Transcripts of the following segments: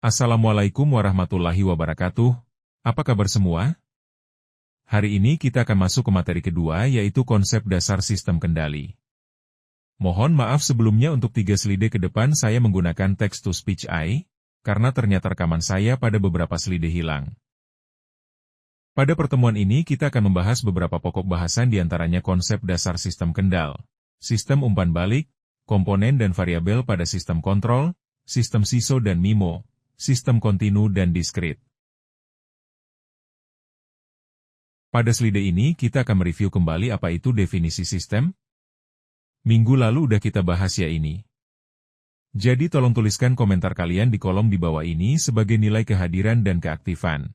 Assalamualaikum warahmatullahi wabarakatuh. Apa kabar semua? Hari ini kita akan masuk ke materi kedua, yaitu konsep dasar sistem kendali. Mohon maaf sebelumnya untuk 3 slide ke depan saya menggunakan text-to-speech AI, karena ternyata rekaman saya pada beberapa slide hilang. Pada pertemuan ini kita akan membahas beberapa pokok bahasan diantaranya konsep dasar sistem kendal, sistem umpan balik, komponen dan variabel pada sistem kontrol, sistem SISO dan MIMO, sistem kontinu dan diskrit. Pada slide ini kita akan mereview kembali apa itu definisi sistem. Minggu lalu udah kita bahas ya ini. Jadi tolong tuliskan komentar kalian di kolom di bawah ini sebagai nilai kehadiran dan keaktifan.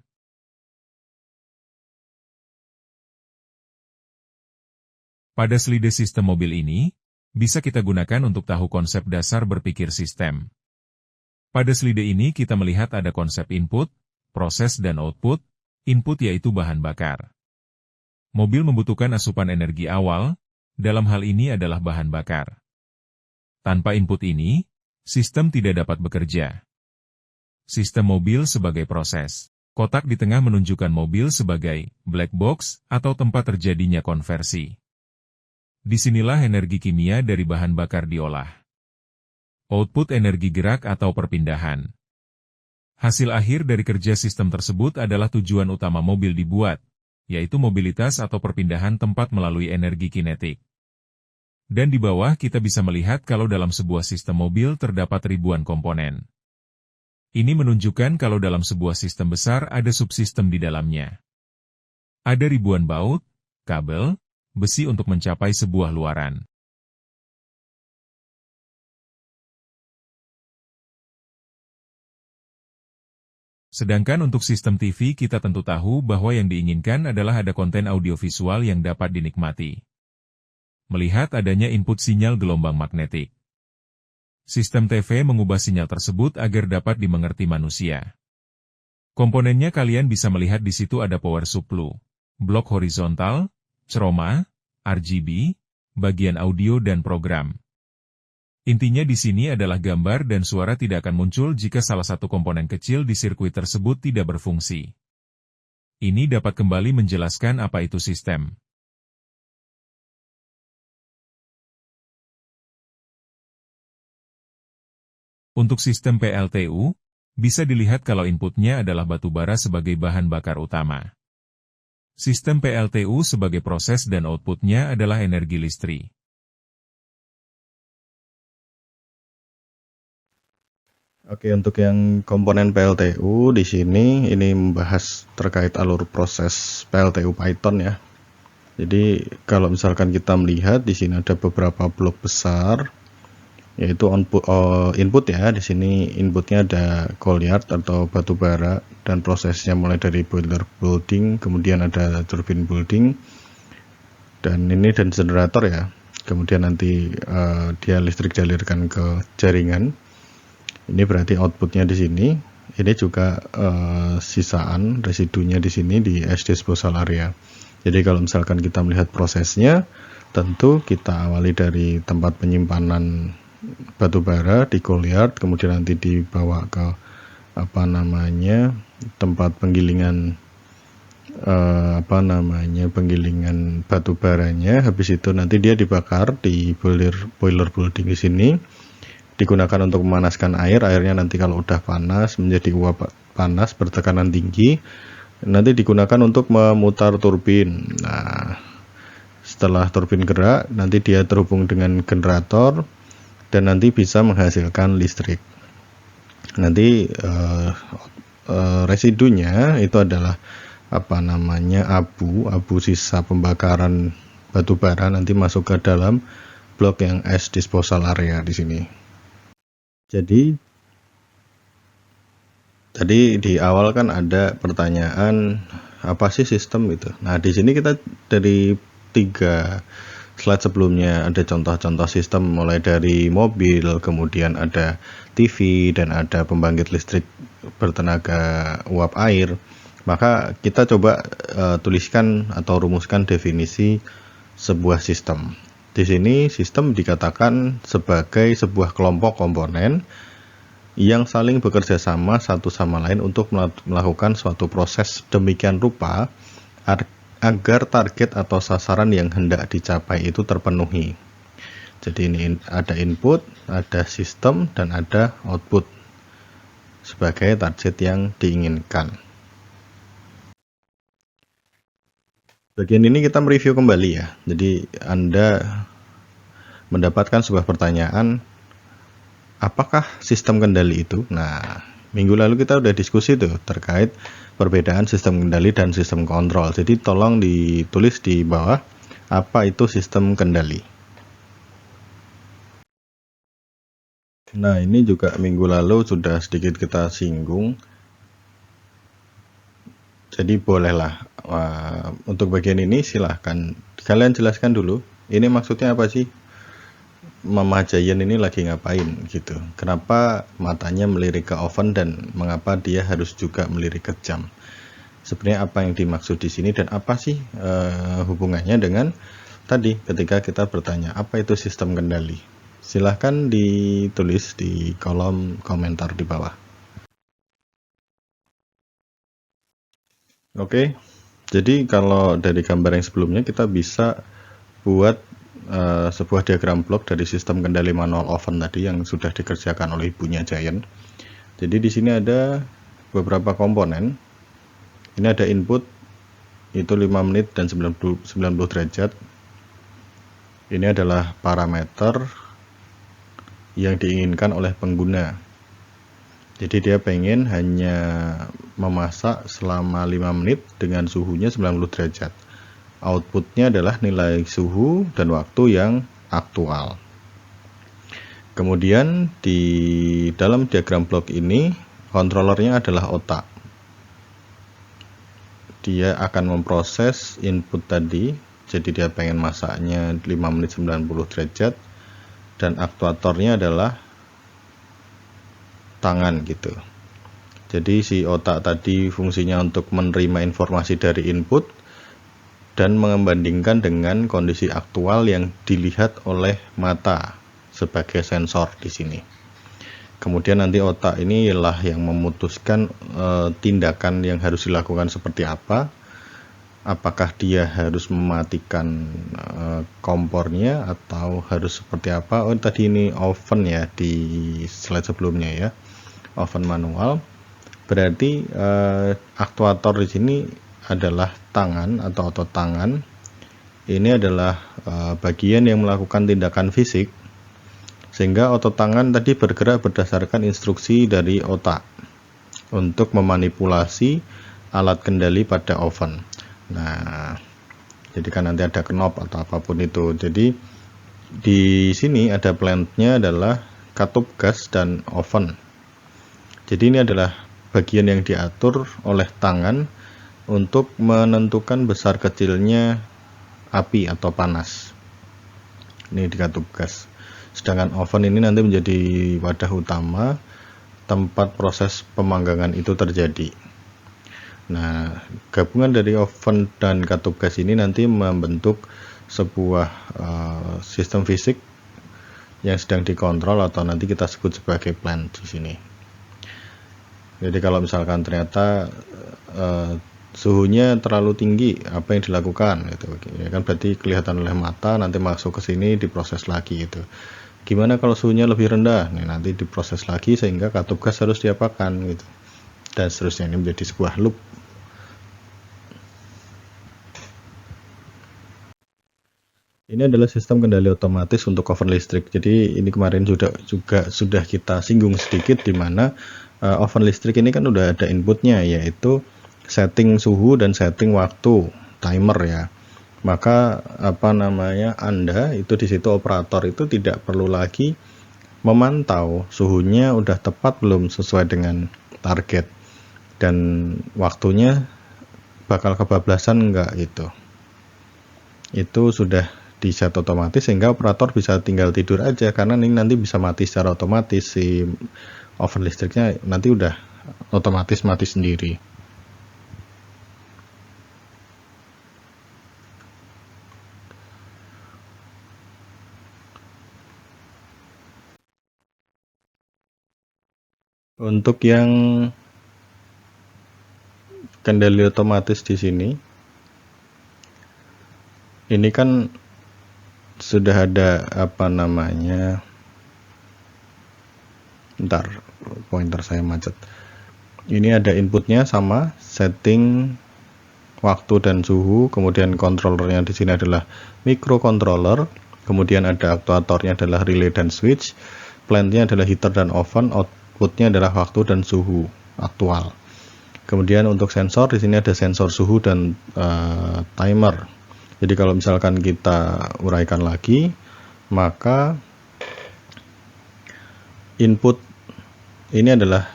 Pada slide sistem mobil ini, bisa kita gunakan untuk tahu konsep dasar berpikir sistem. Pada slide ini kita melihat ada konsep input, proses dan output. Input yaitu bahan bakar. Mobil membutuhkan asupan energi awal, dalam hal ini adalah bahan bakar. Tanpa input ini, sistem tidak dapat bekerja. Sistem mobil sebagai proses. Kotak di tengah menunjukkan mobil sebagai black box atau tempat terjadinya konversi. Disinilah energi kimia dari bahan bakar diolah. Output energi gerak atau perpindahan. Hasil akhir dari kerja sistem tersebut adalah tujuan utama mobil dibuat, yaitu mobilitas atau perpindahan tempat melalui energi kinetik. Dan di bawah kita bisa melihat kalau dalam sebuah sistem mobil terdapat ribuan komponen. Ini menunjukkan kalau dalam sebuah sistem besar ada subsistem di dalamnya. Ada ribuan baut, kabel, besi untuk mencapai sebuah luaran. Sedangkan untuk sistem TV kita tentu tahu bahwa yang diinginkan adalah ada konten audiovisual yang dapat dinikmati. Melihat adanya input sinyal gelombang magnetik. Sistem TV mengubah sinyal tersebut agar dapat dimengerti manusia. Komponennya kalian bisa melihat di situ ada power supply, blok horizontal, chroma, RGB, bagian audio dan program. Intinya di sini adalah gambar dan suara tidak akan muncul jika salah satu komponen kecil di sirkuit tersebut tidak berfungsi. Ini dapat kembali menjelaskan apa itu sistem. Untuk sistem PLTU, bisa dilihat kalau inputnya adalah batu bara sebagai bahan bakar utama. Sistem PLTU sebagai proses dan outputnya adalah energi listrik. Oke, untuk yang komponen PLTU di sini ini membahas terkait alur proses PLTU Python ya. Jadi kalau misalkan kita melihat di sini ada beberapa blok besar, yaitu input ya. Di sini inputnya ada Goliath atau batu bara dan prosesnya mulai dari boiler building, kemudian ada turbine building, dan ini dan generator ya. Kemudian nanti dia listrik dialirkan ke jaringan. Ini berarti outputnya di sini. Ini juga sisaan residunya di sini di edge disposal area. Jadi kalau misalkan kita melihat prosesnya, tentu kita awali dari tempat penyimpanan batu bara di Goliath, kemudian nanti dibawa ke tempat penggilingan penggilingan batu baranya. Habis itu nanti dia dibakar di boiler building di sini. Digunakan untuk memanaskan air. Airnya nanti kalau udah panas menjadi uap panas bertekanan tinggi, nanti digunakan untuk memutar turbin. Nah, setelah turbin gerak, nanti dia terhubung dengan generator dan nanti bisa menghasilkan listrik. Nanti residunya itu adalah abu sisa pembakaran batu bara nanti masuk ke dalam blok yang edge disposal area di sini. Jadi tadi di awal kan ada pertanyaan apa sih sistem itu. Nah, di sini kita dari 3 slide sebelumnya ada contoh-contoh sistem mulai dari mobil, kemudian ada TV dan ada pembangkit listrik bertenaga uap air. Maka kita coba tuliskan atau rumuskan definisi sebuah sistem. Di sini sistem dikatakan sebagai sebuah kelompok komponen yang saling bekerja sama satu sama lain untuk melakukan suatu proses demikian rupa agar target atau sasaran yang hendak dicapai itu terpenuhi. Jadi ini ada input, ada sistem, dan ada output sebagai target yang diinginkan. Bagian ini kita mereview kembali ya. Jadi Anda mendapatkan sebuah pertanyaan, apakah sistem kendali itu? Nah, minggu lalu kita udah diskusi tuh terkait perbedaan sistem kendali dan sistem kontrol. Jadi tolong ditulis di bawah apa itu sistem kendali. Nah, ini juga minggu lalu sudah sedikit kita singgung. Jadi bolehlah untuk bagian ini silahkan kalian jelaskan dulu. Ini maksudnya apa sih? Mama Giant ini lagi ngapain gitu. Kenapa matanya melirik ke oven dan mengapa dia harus juga melirik ke jam? Sebenarnya apa yang dimaksud di sini dan apa sih hubungannya dengan tadi ketika kita bertanya apa itu sistem kendali? Silahkan ditulis di kolom komentar di bawah. Oke, jadi kalau dari gambar yang sebelumnya kita bisa buat sebuah diagram blok dari sistem kendali manual oven tadi yang sudah dikerjakan oleh ibunya Giant. Jadi di sini ada beberapa komponen. Ini ada input itu 5 menit dan 90 derajat. Ini adalah parameter yang diinginkan oleh pengguna. Jadi dia pengen hanya memasak selama 5 menit dengan suhunya 90 derajat. Outputnya adalah nilai suhu dan waktu yang aktual. Kemudian di dalam diagram blok ini kontrolernya adalah otak. Dia akan memproses input tadi, jadi dia pengen masaknya 5 menit 90 derajat, dan aktuatornya adalah tangan gitu. Jadi si otak tadi fungsinya untuk menerima informasi dari input dan membandingkan dengan kondisi aktual yang dilihat oleh mata sebagai sensor di sini. Kemudian nanti otak ini ialah yang memutuskan tindakan yang harus dilakukan seperti apa. Apakah dia harus mematikan kompornya atau harus seperti apa? Oh, tadi ini oven ya di slide sebelumnya ya. Oven manual. Berarti aktuator di sini adalah tangan atau otot tangan. Ini adalah bagian yang melakukan tindakan fisik, sehingga otot tangan tadi bergerak berdasarkan instruksi dari otak untuk memanipulasi alat kendali pada oven. Nah, jadi kan nanti ada knob atau apapun itu. Jadi di sini ada plantnya adalah katup gas dan oven. Jadi ini adalah bagian yang diatur oleh tangan untuk menentukan besar kecilnya api atau panas. Ini di katup gas. Sedangkan oven ini nanti menjadi wadah utama tempat proses pemanggangan itu terjadi. Nah, gabungan dari oven dan katup gas ini nanti membentuk sebuah sistem fisik yang sedang dikontrol atau nanti kita sebut sebagai plant di sini. Jadi kalau misalkan ternyata suhunya terlalu tinggi, apa yang dilakukan gitu ya kan, berarti kelihatan oleh mata, nanti masuk ke sini diproses lagi itu. Gimana kalau suhunya lebih rendah? Nih, nanti diproses lagi sehingga katup gas harus diapakan gitu. Dan seterusnya, ini menjadi sebuah loop. Ini adalah sistem kendali otomatis untuk oven listrik. Jadi ini kemarin juga sudah kita singgung sedikit di mana oven listrik ini kan udah ada inputnya, yaitu setting suhu dan setting waktu, timer ya. Maka Anda itu di situ operator itu tidak perlu lagi memantau suhunya udah tepat belum sesuai dengan target dan waktunya bakal kebablasan enggak gitu. Itu sudah di set otomatis sehingga operator bisa tinggal tidur aja, karena ini nanti bisa mati secara otomatis, si oven listriknya nanti udah otomatis mati sendiri. Untuk yang kendali otomatis di sini, ini kan sudah ada apa namanya, bentar, pointer saya macet. Ini ada inputnya sama, setting waktu dan suhu, kemudian controllernya di sini adalah microcontroller, kemudian ada aktuatornya adalah relay dan switch, plantnya adalah heater dan oven, outputnya adalah waktu dan suhu aktual. Kemudian untuk sensor di sini ada sensor suhu dan timer. Jadi kalau misalkan kita uraikan lagi, maka input ini adalah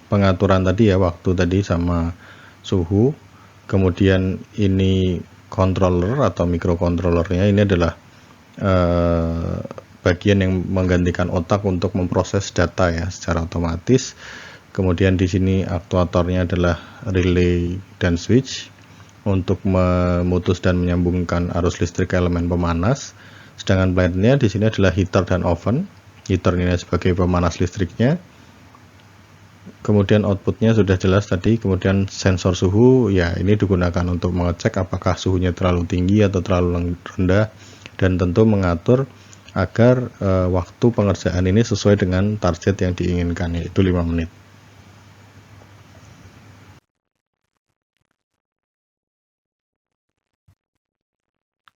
pengaturan tadi ya, waktu tadi sama suhu. Kemudian ini controller atau microcontrollernya, ini adalah bagian yang menggantikan otak untuk memproses data ya secara otomatis. Kemudian di sini aktuatornya adalah relay dan switch untuk memutus dan menyambungkan arus listrik ke elemen pemanas. Sedangkan plantnya di sini adalah heater dan oven. Heater ini sebagai pemanas listriknya. Kemudian outputnya sudah jelas tadi. Kemudian sensor suhu ya ini digunakan untuk mengecek apakah suhunya terlalu tinggi atau terlalu rendah, dan tentu mengatur agar waktu pengerjaan ini sesuai dengan target yang diinginkan, yaitu 5 menit.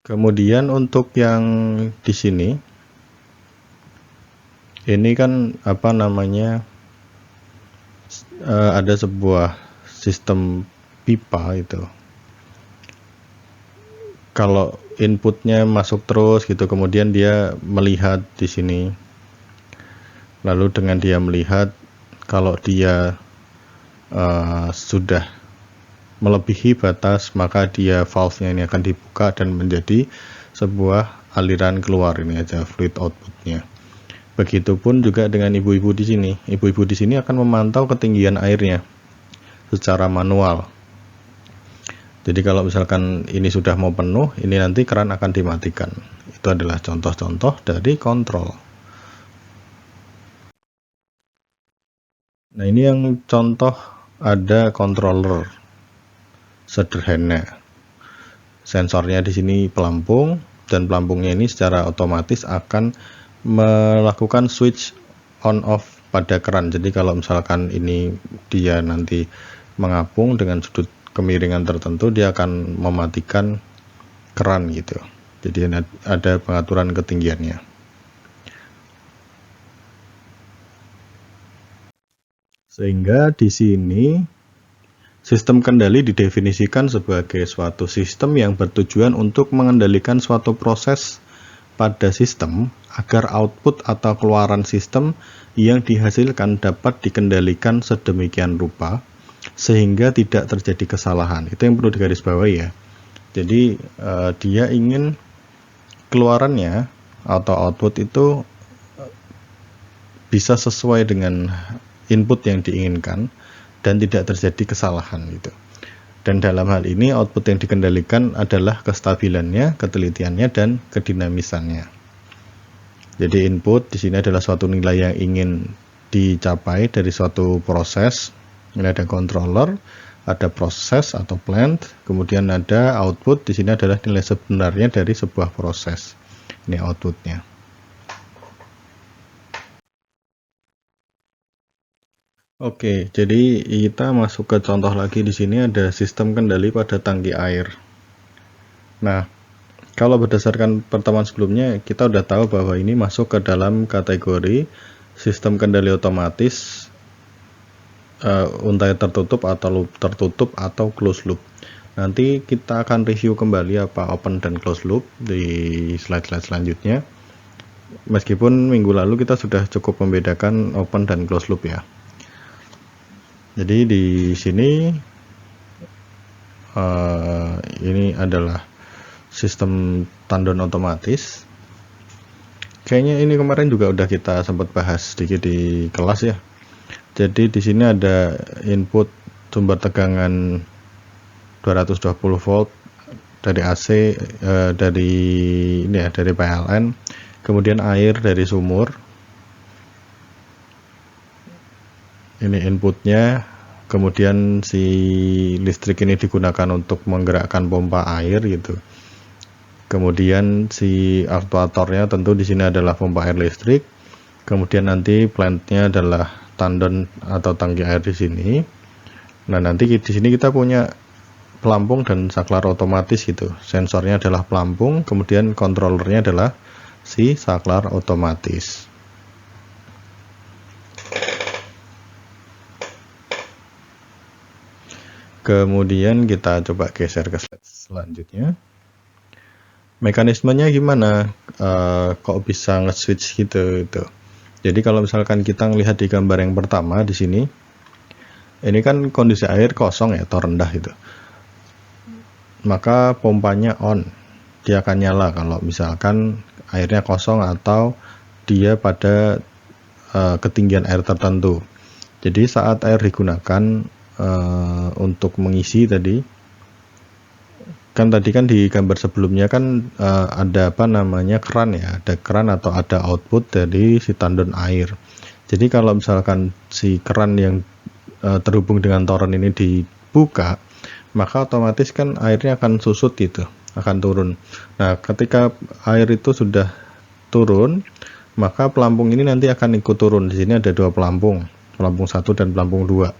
Kemudian untuk yang di sini, ini kan apa namanya, ada sebuah sistem pipa itu. Kalau inputnya masuk terus gitu, kemudian dia melihat di sini, lalu dengan dia melihat kalau dia sudah melebihi batas, maka dia valve-nya ini akan dibuka dan menjadi sebuah aliran keluar, ini aja fluid outputnya. Begitupun juga dengan ibu-ibu di sini. Ibu-ibu di sini akan memantau ketinggian airnya secara manual. Jadi kalau misalkan ini sudah mau penuh, ini nanti keran akan dimatikan. Itu adalah contoh-contoh dari kontrol. Nah, ini yang contoh ada controller sederhana. Sensornya di sini pelampung, dan pelampungnya ini secara otomatis akan melakukan switch on off pada keran. Jadi kalau misalkan ini dia nanti mengapung dengan sudut kemiringan tertentu, dia akan mematikan keran gitu. Jadi ada pengaturan ketinggiannya. Sehingga di sini sistem kendali didefinisikan sebagai suatu sistem yang bertujuan untuk mengendalikan suatu proses pada sistem agar output atau keluaran sistem yang dihasilkan dapat dikendalikan sedemikian rupa sehingga tidak terjadi kesalahan. Itu yang perlu digarisbawahi ya. Jadi dia ingin keluarannya atau output itu bisa sesuai dengan input yang diinginkan dan tidak terjadi kesalahan gitu. Dan dalam hal ini output yang dikendalikan adalah kestabilannya, ketelitiannya, dan kedinamisannya. Jadi input di sini adalah suatu nilai yang ingin dicapai dari suatu proses. Ini ada controller, ada proses atau plant, kemudian ada output. Di sini adalah nilai sebenarnya dari sebuah proses. Ini outputnya. Oke, jadi kita masuk ke contoh lagi. Di sini ada sistem kendali pada tangki air. Nah, kalau berdasarkan pertemuan sebelumnya, kita udah tahu bahwa ini masuk ke dalam kategori sistem kendali otomatis untai tertutup atau loop tertutup atau closed loop. Nanti kita akan review kembali apa open dan closed loop di slide-slide selanjutnya. Meskipun minggu lalu kita sudah cukup membedakan open dan closed loop ya. Jadi di sini ini adalah sistem tandon otomatis. Kayaknya ini kemarin juga udah kita sempat bahas sedikit di kelas ya. Jadi di sini ada input sumber tegangan 220 volt dari AC, dari ini ya, dari PLN. Kemudian air dari sumur. Ini inputnya, kemudian si listrik ini digunakan untuk menggerakkan pompa air gitu. Kemudian si aktuatornya tentu di sini adalah pompa air listrik. Kemudian nanti plantnya adalah tandon atau tangki air di sini. Nah, nanti di sini kita punya pelampung dan saklar otomatis gitu. Sensornya adalah pelampung, kemudian kontrolernya adalah si saklar otomatis. Kemudian kita coba geser ke slide selanjutnya. Mekanismenya gimana? Kok bisa nge-switch gitu itu. Jadi kalau misalkan kita melihat di gambar yang pertama di sini, ini kan kondisi air kosong ya, atau rendah itu. Maka pompanya on, dia akan nyala kalau misalkan airnya kosong atau dia pada ketinggian air tertentu. Jadi saat air digunakan untuk mengisi tadi kan di gambar sebelumnya kan ada apa namanya keran ya, ada keran atau ada output dari si tandon air. Jadi kalau misalkan si keran yang terhubung dengan toren ini dibuka, maka otomatis kan airnya akan susut gitu, akan turun. Nah, ketika air itu sudah turun, maka pelampung ini nanti akan ikut turun. Di sini ada dua pelampung 1 dan pelampung 2.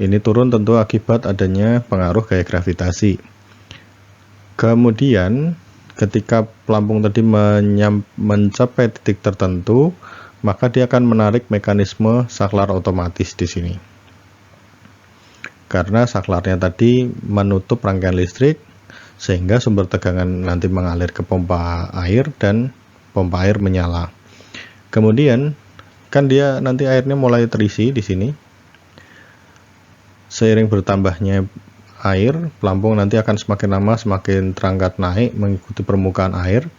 Ini turun tentu akibat adanya pengaruh gaya gravitasi. Kemudian ketika pelampung tadi mencapai titik tertentu, maka dia akan menarik mekanisme saklar otomatis di sini. Karena saklarnya tadi menutup rangkaian listrik, sehingga sumber tegangan nanti mengalir ke pompa air dan pompa air menyala. Kemudian kan dia nanti airnya mulai terisi di sini. Seiring bertambahnya air, pelampung nanti akan semakin lama semakin terangkat naik mengikuti permukaan air.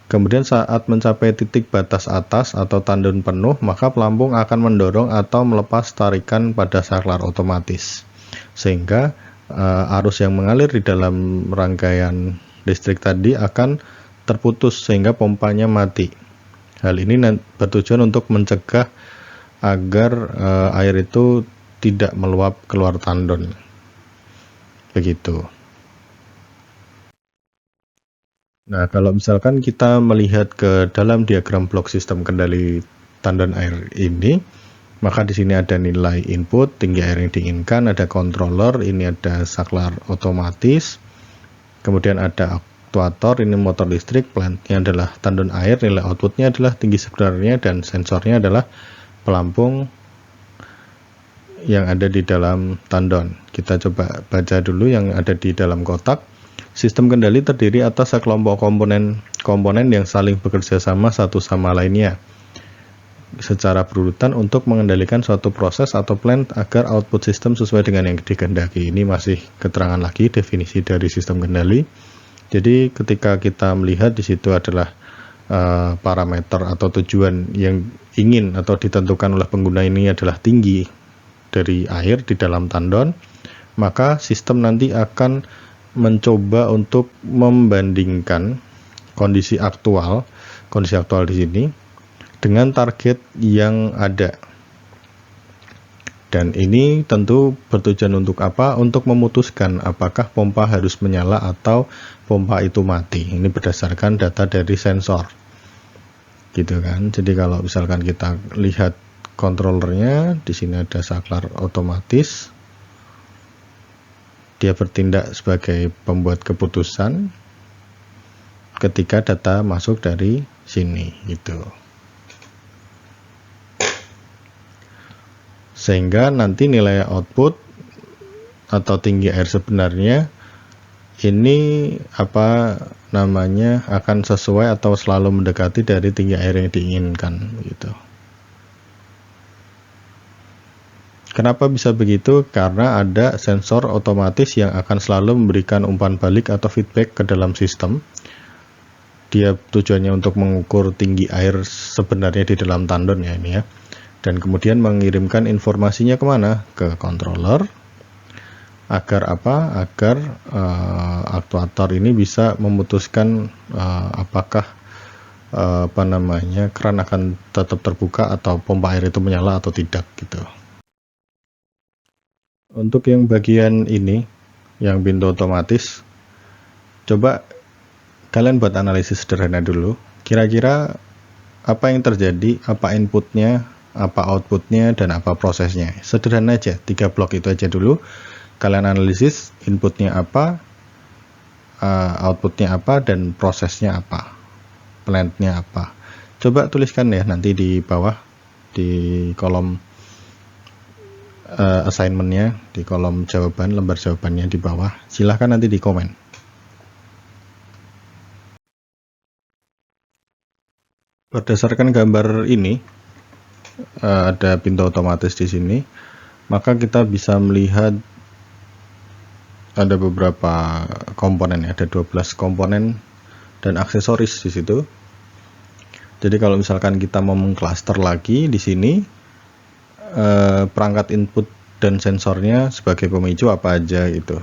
Kemudian saat mencapai titik batas atas atau tandon penuh, maka pelampung akan mendorong atau melepas tarikan pada saklar otomatis. Sehingga arus yang mengalir di dalam rangkaian listrik tadi akan terputus sehingga pompanya mati. Hal ini bertujuan untuk mencegah agar air itu tidak meluap keluar tandon. Begitu. Nah, kalau misalkan kita melihat ke dalam diagram blok sistem kendali tandon air ini, maka di sini ada nilai input, tinggi air yang diinginkan, ada controller, ini ada saklar otomatis, kemudian ada aktuator, ini motor listrik, plantnya adalah tandon air, nilai outputnya adalah tinggi sebenarnya, dan sensornya adalah pelampung yang ada di dalam tandon. Kita coba baca dulu yang ada di dalam kotak. Sistem kendali terdiri atas sekelompok komponen yang saling bekerja sama satu sama lainnya secara berurutan untuk mengendalikan suatu proses atau plant agar output sistem sesuai dengan yang dikehendaki. Ini masih keterangan lagi definisi dari sistem kendali. Jadi ketika kita melihat di situ adalah parameter atau tujuan yang ingin atau ditentukan oleh pengguna ini adalah tinggi dari air di dalam tandon, maka sistem nanti akan mencoba untuk membandingkan kondisi aktual di sini dengan target yang ada. Dan ini tentu bertujuan untuk apa? Untuk memutuskan apakah pompa harus menyala atau pompa itu mati. Ini berdasarkan data dari sensor. Gitu kan. Jadi kalau misalkan kita lihat kontrolernya, di sini ada saklar otomatis. Dia bertindak sebagai pembuat keputusan ketika data masuk dari sini gitu. Sehingga nanti nilai output atau tinggi air sebenarnya ini akan sesuai atau selalu mendekati dari tinggi air yang diinginkan gitu. Kenapa bisa begitu? Karena ada sensor otomatis yang akan selalu memberikan umpan balik atau feedback ke dalam sistem. Dia tujuannya untuk mengukur tinggi air sebenarnya di dalam tandon ya ini ya. Dan kemudian mengirimkan informasinya kemana? Ke controller. Agar apa? Agar aktuator ini bisa memutuskan apakah keran akan tetap terbuka atau pompa air itu menyala atau tidak gitu. Untuk yang bagian ini, yang pintu otomatis, coba kalian buat analisis sederhana dulu. Kira-kira apa yang terjadi, apa inputnya, apa outputnya, dan apa prosesnya. Sederhana aja, 3 blok itu aja dulu. Kalian analisis inputnya apa, outputnya apa, dan prosesnya apa, plantnya apa. Coba tuliskan ya nanti di bawah di kolom assignmentnya, di kolom jawaban, lembar jawabannya di bawah. Silahkan nanti di komen. Berdasarkan gambar ini, ada pintu otomatis di sini, maka kita bisa melihat ada beberapa komponen, ada 12 komponen dan aksesoris di situ. Jadi kalau misalkan kita mau mengcluster lagi di sini, perangkat input dan sensornya sebagai pemicu apa aja gitu.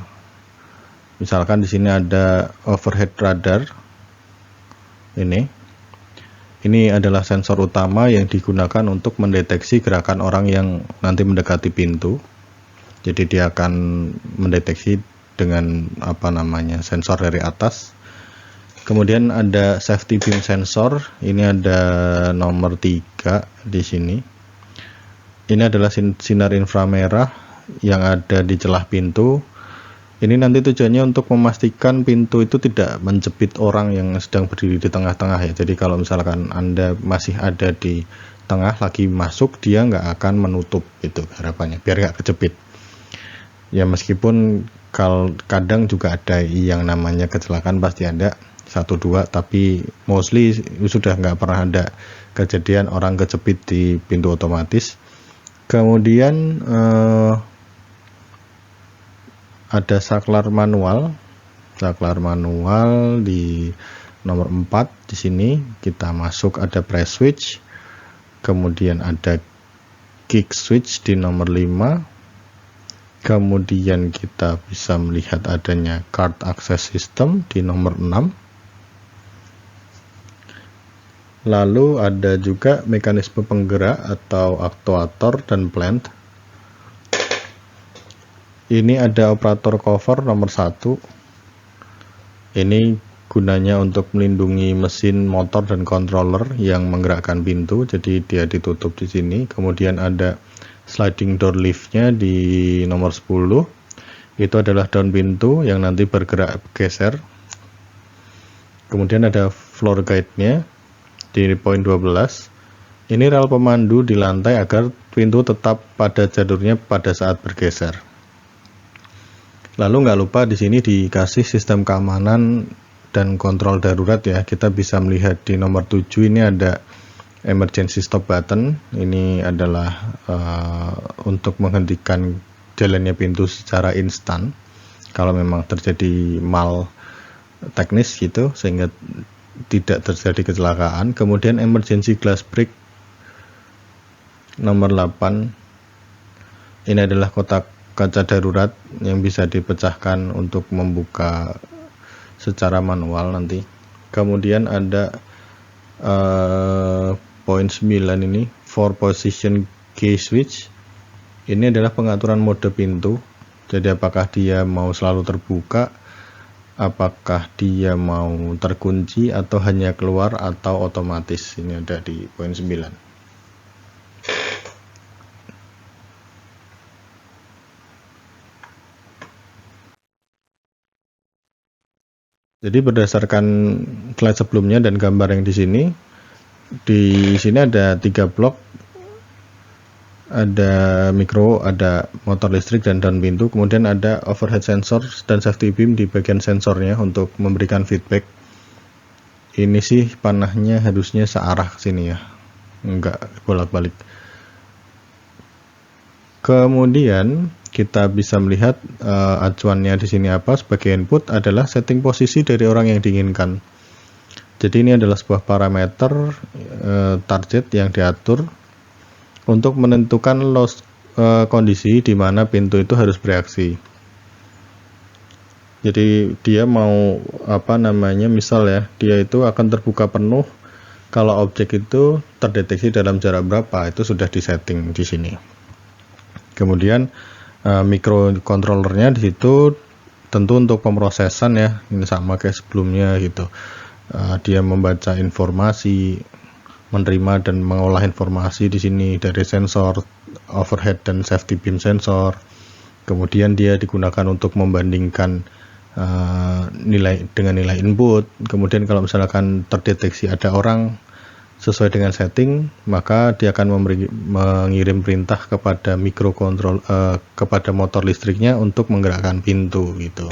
Misalkan di sini ada overhead radar. Ini adalah sensor utama yang digunakan untuk mendeteksi gerakan orang yang nanti mendekati pintu. Jadi dia akan mendeteksi dengan sensor dari atas. Kemudian ada safety beam sensor. Ini ada nomor 3 di sini. Ini adalah sinar inframerah yang ada di celah pintu. Ini nanti tujuannya untuk memastikan pintu itu tidak menjepit orang yang sedang berdiri di tengah-tengah ya. Jadi kalau misalkan Anda masih ada di tengah lagi masuk, dia nggak akan menutup itu harapannya, biar nggak kejepit. Ya meskipun kalau kadang juga ada yang namanya kecelakaan pasti ada 1-2, tapi mostly sudah nggak pernah ada kejadian orang kejepit di pintu otomatis. Kemudian ada saklar manual di nomor 4 di sini. Kita masuk, ada press switch, kemudian ada kick switch di nomor 5. Kemudian kita bisa melihat adanya card access system di nomor 6. Lalu ada juga mekanisme penggerak atau aktuator dan plant. Ini ada operator cover nomor 1. Ini gunanya untuk melindungi mesin, motor, dan controller yang menggerakkan pintu. Jadi dia ditutup di sini. Kemudian ada sliding door liftnya di nomor 10. Itu adalah down pintu yang nanti bergerak geser. Kemudian ada floor guide-nya di poin 12. Ini rel pemandu di lantai agar pintu tetap pada jalurnya pada saat bergeser. Lalu nggak lupa di sini dikasih sistem keamanan dan kontrol darurat ya. Kita bisa melihat di nomor 7 ini ada emergency stop button. Ini adalah untuk menghentikan jalannya pintu secara instan kalau memang terjadi mal teknis gitu sehingga tidak terjadi kecelakaan. Kemudian emergency glass break nomor 8. Ini adalah kotak kaca darurat yang bisa dipecahkan untuk membuka secara manual nanti. Kemudian ada poin 9 ini 4 position key switch. Ini adalah pengaturan mode pintu. Jadi apakah dia mau selalu terbuka, apakah dia mau terkunci atau hanya keluar atau otomatis. Ini ada di poin 9. Jadi berdasarkan slide sebelumnya dan gambar yang di sini ada 3 blok, ada mikro, ada motor listrik dan down pintu, kemudian ada overhead sensor dan safety beam di bagian sensornya untuk memberikan feedback. Ini sih panahnya harusnya searah ke sini ya, enggak bolak-balik. Kemudian kita bisa melihat acuannya di sini apa sebagai input adalah setting posisi dari orang yang diinginkan. Jadi ini adalah sebuah parameter target yang diatur untuk menentukan kondisi di mana pintu itu harus bereaksi. Jadi dia mau misal ya, dia itu akan terbuka penuh kalau objek itu terdeteksi dalam jarak berapa, itu sudah disetting di sini. Kemudian Microcontrollernya di situ tentu untuk pemrosesan ya, ini sama kayak sebelumnya gitu. Dia membaca informasi, menerima dan mengolah informasi di sini dari sensor overhead dan safety beam sensor. Kemudian dia digunakan untuk membandingkan nilai dengan nilai input. Kemudian kalau misalkan terdeteksi ada orang sesuai dengan setting, maka dia akan mengirim perintah kepada kepada motor listriknya untuk menggerakkan pintu gitu.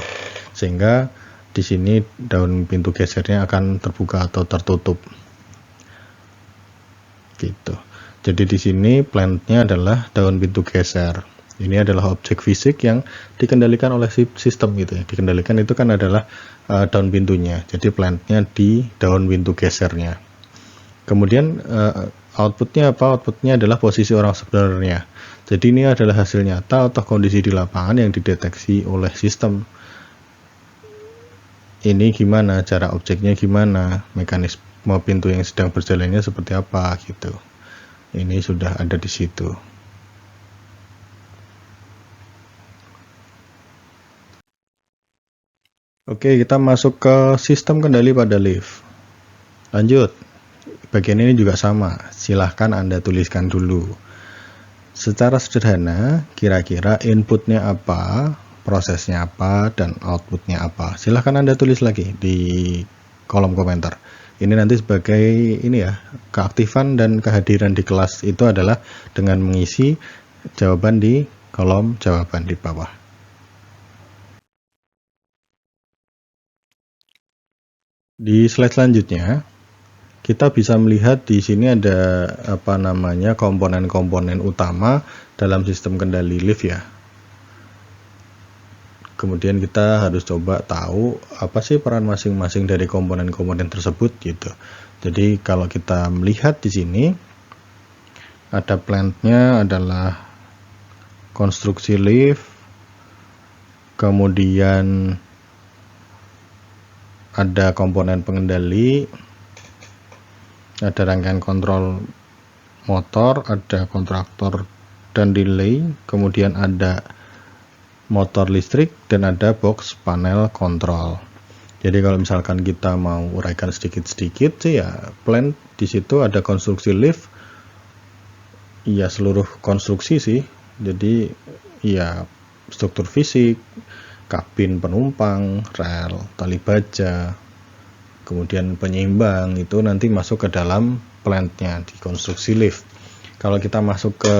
Sehingga di sini daun pintu gesernya akan terbuka atau tertutup. Gitu. Jadi di sini plantnya adalah daun pintu geser. Ini adalah objek fisik yang dikendalikan oleh sistem gitu ya. Dikendalikan itu kan adalah daun pintunya. Jadi plantnya di daun pintu gesernya. Kemudian outputnya apa? Outputnya adalah posisi orang sebenarnya. Jadi ini adalah hasil nyata atau kondisi di lapangan yang dideteksi oleh sistem. Ini gimana, cara objeknya gimana, mekanisme pintu yang sedang berjalannya seperti apa gitu. Ini sudah ada di situ. Oke, kita masuk ke sistem kendali pada lift. Lanjut. Bagian ini juga sama, silahkan Anda tuliskan dulu. Secara sederhana, kira-kira inputnya apa, prosesnya apa, dan outputnya apa. Silahkan Anda tulis lagi di kolom komentar. Ini nanti sebagai ini ya, keaktifan dan kehadiran di kelas itu adalah dengan mengisi jawaban di kolom jawaban di bawah. Di slide selanjutnya, kita bisa melihat di sini ada komponen-komponen utama dalam sistem kendali lift ya. Kemudian kita harus coba tahu apa sih peran masing-masing dari komponen-komponen tersebut gitu. Jadi kalau kita melihat di sini ada plantnya adalah konstruksi lift, kemudian ada komponen pengendali, ada rangkaian kontrol motor, ada kontraktor dan delay, kemudian ada motor listrik, dan ada box panel kontrol. Jadi kalau misalkan kita mau uraikan sedikit-sedikit sih ya, plant di situ ada konstruksi lift, ya seluruh konstruksi sih. Jadi ya struktur fisik, kabin penumpang, rel, tali baja, kemudian penyeimbang itu nanti masuk ke dalam plantnya di konstruksi lift. Kalau kita masuk ke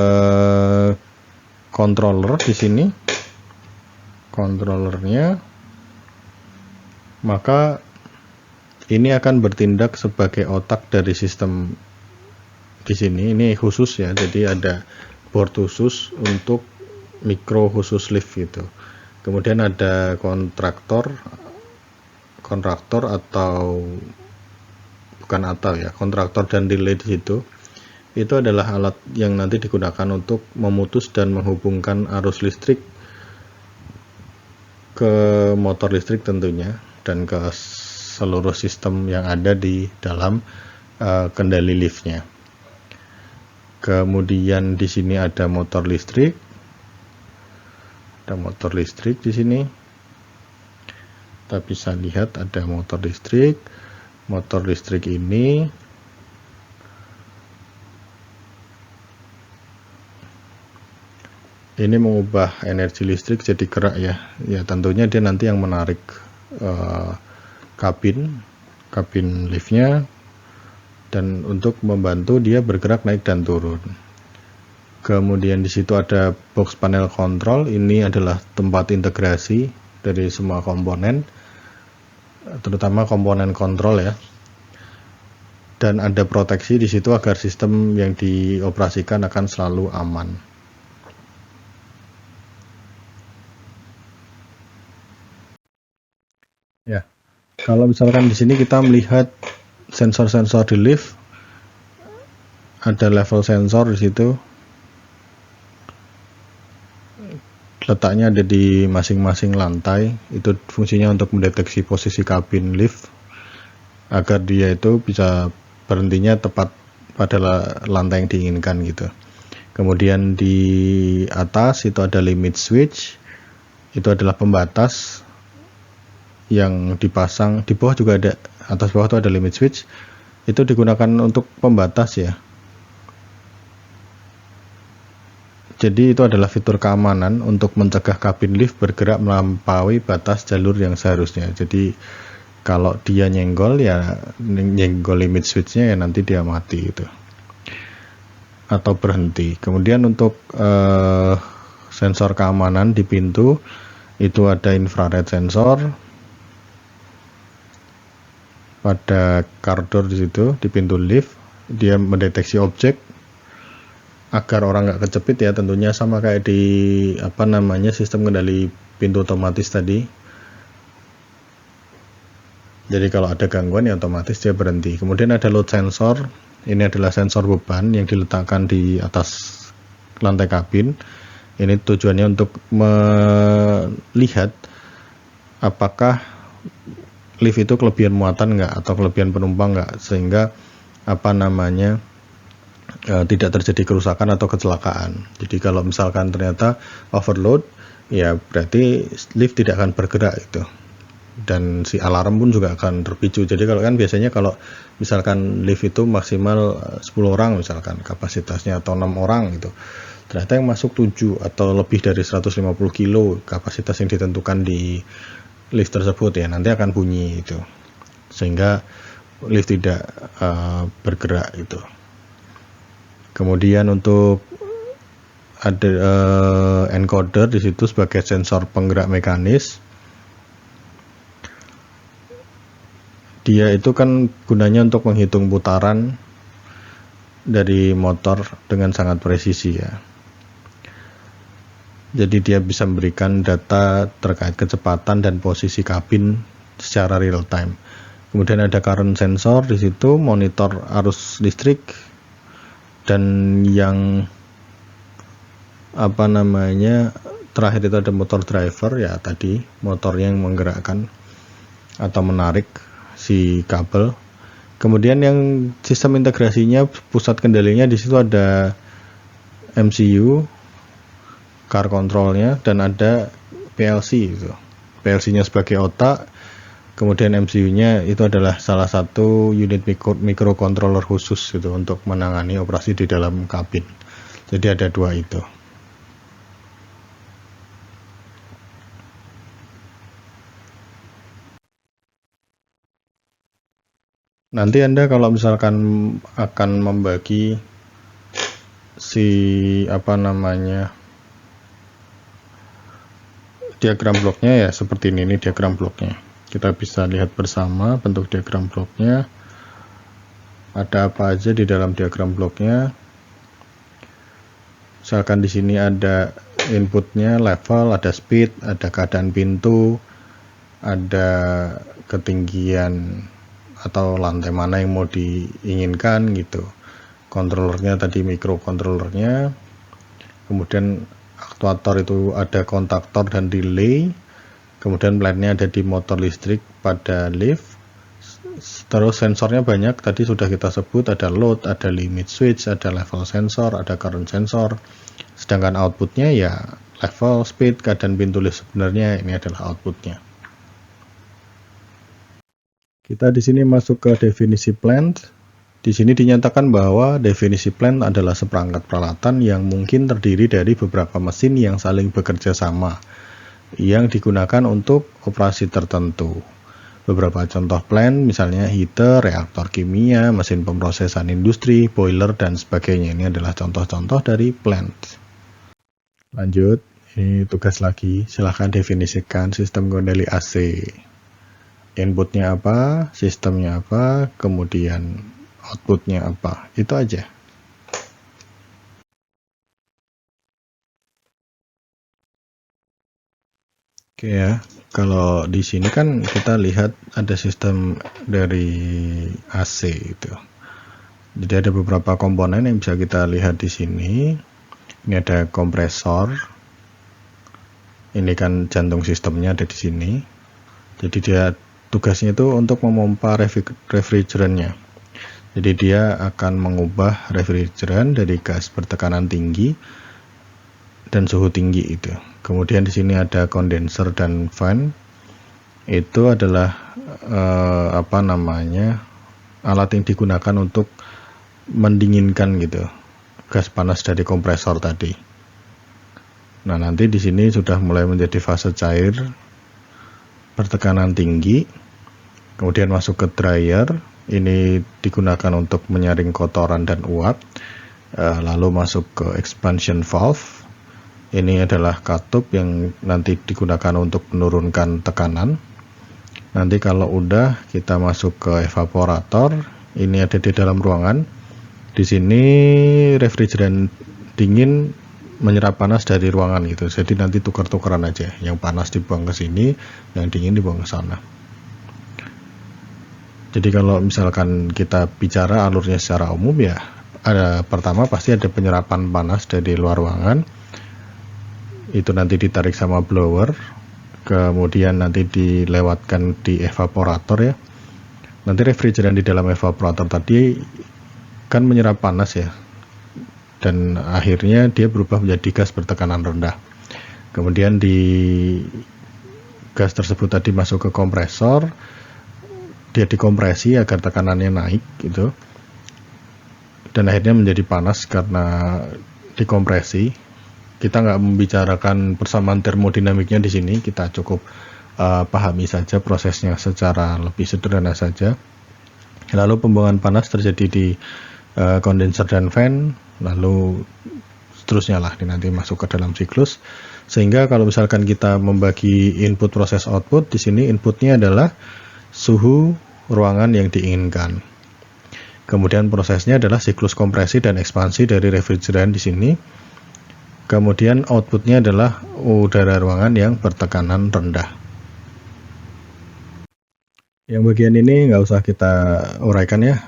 controller di sini, controllernya, maka ini akan bertindak sebagai otak dari sistem di sini. Ini khusus ya, jadi ada board khusus untuk mikro khusus lift gitu. Kemudian ada kontraktor kontraktor dan delay di situ. Itu adalah alat yang nanti digunakan untuk memutus dan menghubungkan arus listrik ke motor listrik tentunya, dan ke seluruh sistem yang ada di dalam kendali liftnya. Kemudian di sini ada motor listrik. Ada motor listrik di sini. Kita bisa lihat ada motor listrik. Motor listrik ini mengubah energi listrik jadi gerak ya. Ya tentunya dia nanti yang menarik kabin liftnya, dan untuk membantu dia bergerak naik dan turun. Kemudian di situ ada box panel kontrol. Ini adalah tempat integrasi dari semua komponen, terutama komponen kontrol ya. Dan ada proteksi di situ agar sistem yang dioperasikan akan selalu aman. Ya, kalau misalkan di sini kita melihat sensor-sensor di lift, ada level sensor di situ. Letaknya ada di masing-masing lantai. Itu fungsinya untuk mendeteksi posisi kabin lift agar dia itu bisa berhentinya tepat pada lantai yang diinginkan gitu. Kemudian di atas itu ada limit switch, itu adalah pembatas yang dipasang. Di bawah juga ada, atas bawah itu ada limit switch, itu digunakan untuk pembatas ya. Jadi itu adalah fitur keamanan untuk mencegah kabin lift bergerak melampaui batas jalur yang seharusnya. Jadi kalau dia nyenggol ya nyenggol limit switchnya ya nanti dia mati itu atau berhenti. Kemudian untuk sensor keamanan di pintu itu ada infrared sensor pada car door di situ di pintu lift, dia mendeteksi objek agar orang nggak kecepit ya, tentunya sama kayak di sistem kendali pintu otomatis tadi. Jadi kalau ada gangguan ya otomatis dia berhenti. Kemudian ada load sensor, ini adalah sensor beban yang diletakkan di atas lantai kabin. Ini tujuannya untuk melihat apakah lift itu kelebihan muatan nggak atau kelebihan penumpang nggak, sehingga tidak terjadi kerusakan atau kecelakaan. Jadi kalau misalkan ternyata overload, ya berarti lift tidak akan bergerak itu. Dan si alarm pun juga akan terpicu. Jadi kalau kan biasanya kalau misalkan lift itu maksimal 10 orang misalkan kapasitasnya atau 6 orang gitu. Ternyata yang masuk 7 atau lebih dari 150 kilo kapasitas yang ditentukan di lift tersebut ya nanti akan bunyi itu. Sehingga lift tidak bergerak itu. Kemudian untuk ada encoder di situ sebagai sensor penggerak mekanis. Dia itu kan gunanya untuk menghitung putaran dari motor dengan sangat presisi ya. Jadi dia bisa memberikan data terkait kecepatan dan posisi kabin secara real time. Kemudian ada current sensor di situ, monitor arus listrik, dan yang terakhir itu ada motor driver ya, tadi motornya yang menggerakkan atau menarik si kabel. Kemudian yang sistem integrasinya, pusat kendalinya di situ ada MCU, car controlnya, dan ada PLC itu. PLC-nya sebagai otak, kemudian MCU-nya itu adalah salah satu unit microcontroller khusus gitu untuk menangani operasi di dalam kabin. Jadi ada dua itu. Nanti Anda kalau misalkan akan membagi diagram bloknya ya seperti ini diagram bloknya. Kita bisa lihat bersama bentuk diagram bloknya. Ada apa aja di dalam diagram bloknya. Misalkan di sini ada inputnya, level, ada speed, ada keadaan pintu, ada ketinggian atau lantai mana yang mau diinginkan gitu. Controllernya tadi microcontrollernya. Kemudian aktuator itu ada kontaktor dan relay. Kemudian plate-nya ada di motor listrik pada lift. Terus sensornya banyak, tadi sudah kita sebut, ada load, ada limit switch, ada level sensor, ada current sensor. Sedangkan outputnya ya level, speed, keadaan pintu lift sebenarnya ini adalah outputnya. Kita di sini masuk ke definisi plant. Di sini dinyatakan bahwa definisi plant adalah seperangkat peralatan yang mungkin terdiri dari beberapa mesin yang saling bekerja sama, yang digunakan untuk operasi tertentu. Beberapa contoh plant misalnya heater, reaktor kimia, mesin pemrosesan industri, boiler, dan sebagainya. Ini adalah contoh-contoh dari plant. Lanjut, ini tugas lagi. Silahkan definisikan sistem kendali AC. Inputnya apa, sistemnya apa, kemudian outputnya apa. Itu aja. Oke ya, kalau di sini kan kita lihat ada sistem dari AC itu. Jadi ada beberapa komponen yang bisa kita lihat di sini. Ini ada kompresor. Ini kan jantung sistemnya ada di sini. Jadi dia tugasnya itu untuk memompa refrigerannya. Jadi dia akan mengubah refrigeran dari gas bertekanan tinggi dan suhu tinggi itu. Kemudian di sini ada kondenser dan fan. Itu adalah alat yang digunakan untuk mendinginkan gitu gas panas dari kompresor tadi. Nah, nanti di sini sudah mulai menjadi fase cair bertekanan tinggi. Kemudian masuk ke dryer. Ini digunakan untuk menyaring kotoran dan uap. Lalu masuk ke expansion valve. Ini adalah katup yang nanti digunakan untuk menurunkan tekanan. Nanti kalau udah kita masuk ke evaporator. Ini ada di dalam ruangan. Di sini refrigeran dingin menyerap panas dari ruangan gitu. Jadi nanti tukar-tukaran aja. Yang panas dibuang ke sini, yang dingin dibuang ke sana. Jadi kalau misalkan kita bicara alurnya secara umum ya, pertama pasti ada penyerapan panas dari luar ruangan. Itu nanti ditarik sama blower, kemudian nanti dilewatkan di evaporator ya. Nanti refrigeran di dalam evaporator tadi kan menyerap panas ya, dan akhirnya dia berubah menjadi gas bertekanan rendah. Kemudian di gas tersebut tadi masuk ke kompresor, dia dikompresi agar tekanannya naik gitu, dan akhirnya menjadi panas karena dikompresi. Kita nggak membicarakan persamaan termodinamiknya di sini, kita cukup pahami saja prosesnya secara lebih sederhana saja. Lalu pembuangan panas terjadi di kondenser dan fan, lalu seterusnya lah, nanti masuk ke dalam siklus. Sehingga kalau misalkan kita membagi input proses output, di sini inputnya adalah suhu ruangan yang diinginkan. Kemudian prosesnya adalah siklus kompresi dan ekspansi dari refrigeran di sini. Kemudian outputnya adalah udara ruangan yang bertekanan rendah. Yang bagian ini nggak usah kita uraikan ya,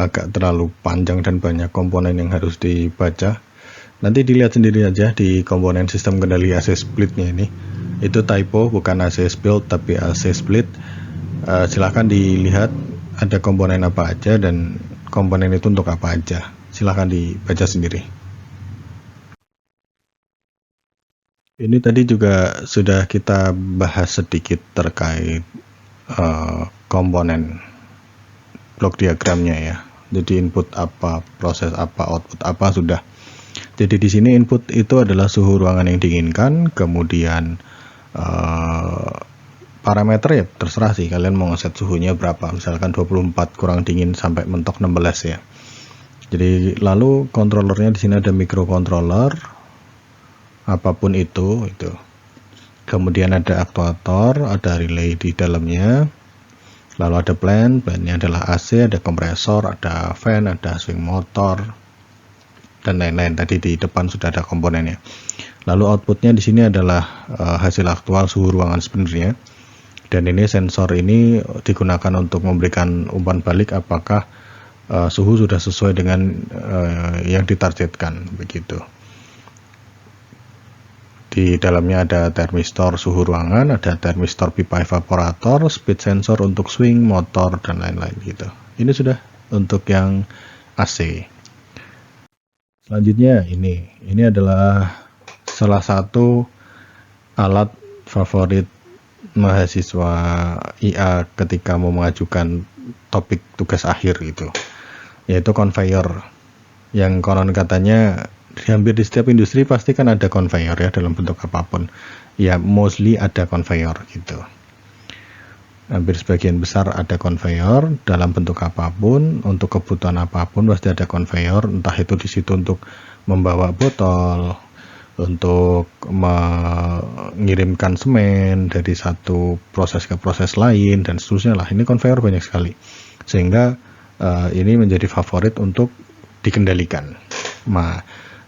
agak terlalu panjang dan banyak komponen yang harus dibaca. Nanti dilihat sendiri aja di komponen sistem kendali AC splitnya ini. Itu typo, bukan AC split tapi AC split. Silahkan dilihat ada komponen apa aja dan komponen itu untuk apa aja. Silahkan dibaca sendiri. Ini tadi juga sudah kita bahas sedikit terkait komponen blok diagramnya ya. Jadi input apa, proses apa, output apa sudah. Jadi di sini input itu adalah suhu ruangan yang diinginkan, kemudian parameter ya terserah sih kalian mau ngeset suhunya berapa, misalkan 24 kurang dingin sampai mentok 16 ya. Jadi lalu controllernya di sini ada microcontroller, apapun itu. Kemudian ada aktuator, ada relay di dalamnya. Lalu ada plan-nya adalah AC, ada kompresor, ada fan, ada swing motor dan lain-lain. Tadi di depan sudah ada komponennya. Lalu outputnya di sini adalah hasil aktual suhu ruangan sebenarnya. Dan ini sensor ini digunakan untuk memberikan umpan balik apakah suhu sudah sesuai dengan yang ditargetkan begitu. Di dalamnya ada termistor suhu ruangan, ada termistor pipa evaporator, speed sensor untuk swing, motor dan lain-lain gitu. Ini sudah untuk yang AC. Selanjutnya ini adalah salah satu alat favorit mahasiswa IA ketika mau mengajukan topik tugas akhir gitu, yaitu conveyor, yang konon katanya hampir di setiap industri pasti kan ada conveyor ya dalam bentuk apapun ya, mostly ada conveyor gitu. Hampir sebagian besar ada conveyor dalam bentuk apapun, untuk kebutuhan apapun pasti ada conveyor, entah itu di situ untuk membawa botol, untuk mengirimkan semen dari satu proses ke proses lain dan seterusnya lah. Ini conveyor banyak sekali, sehingga ini menjadi favorit untuk dikendalikan.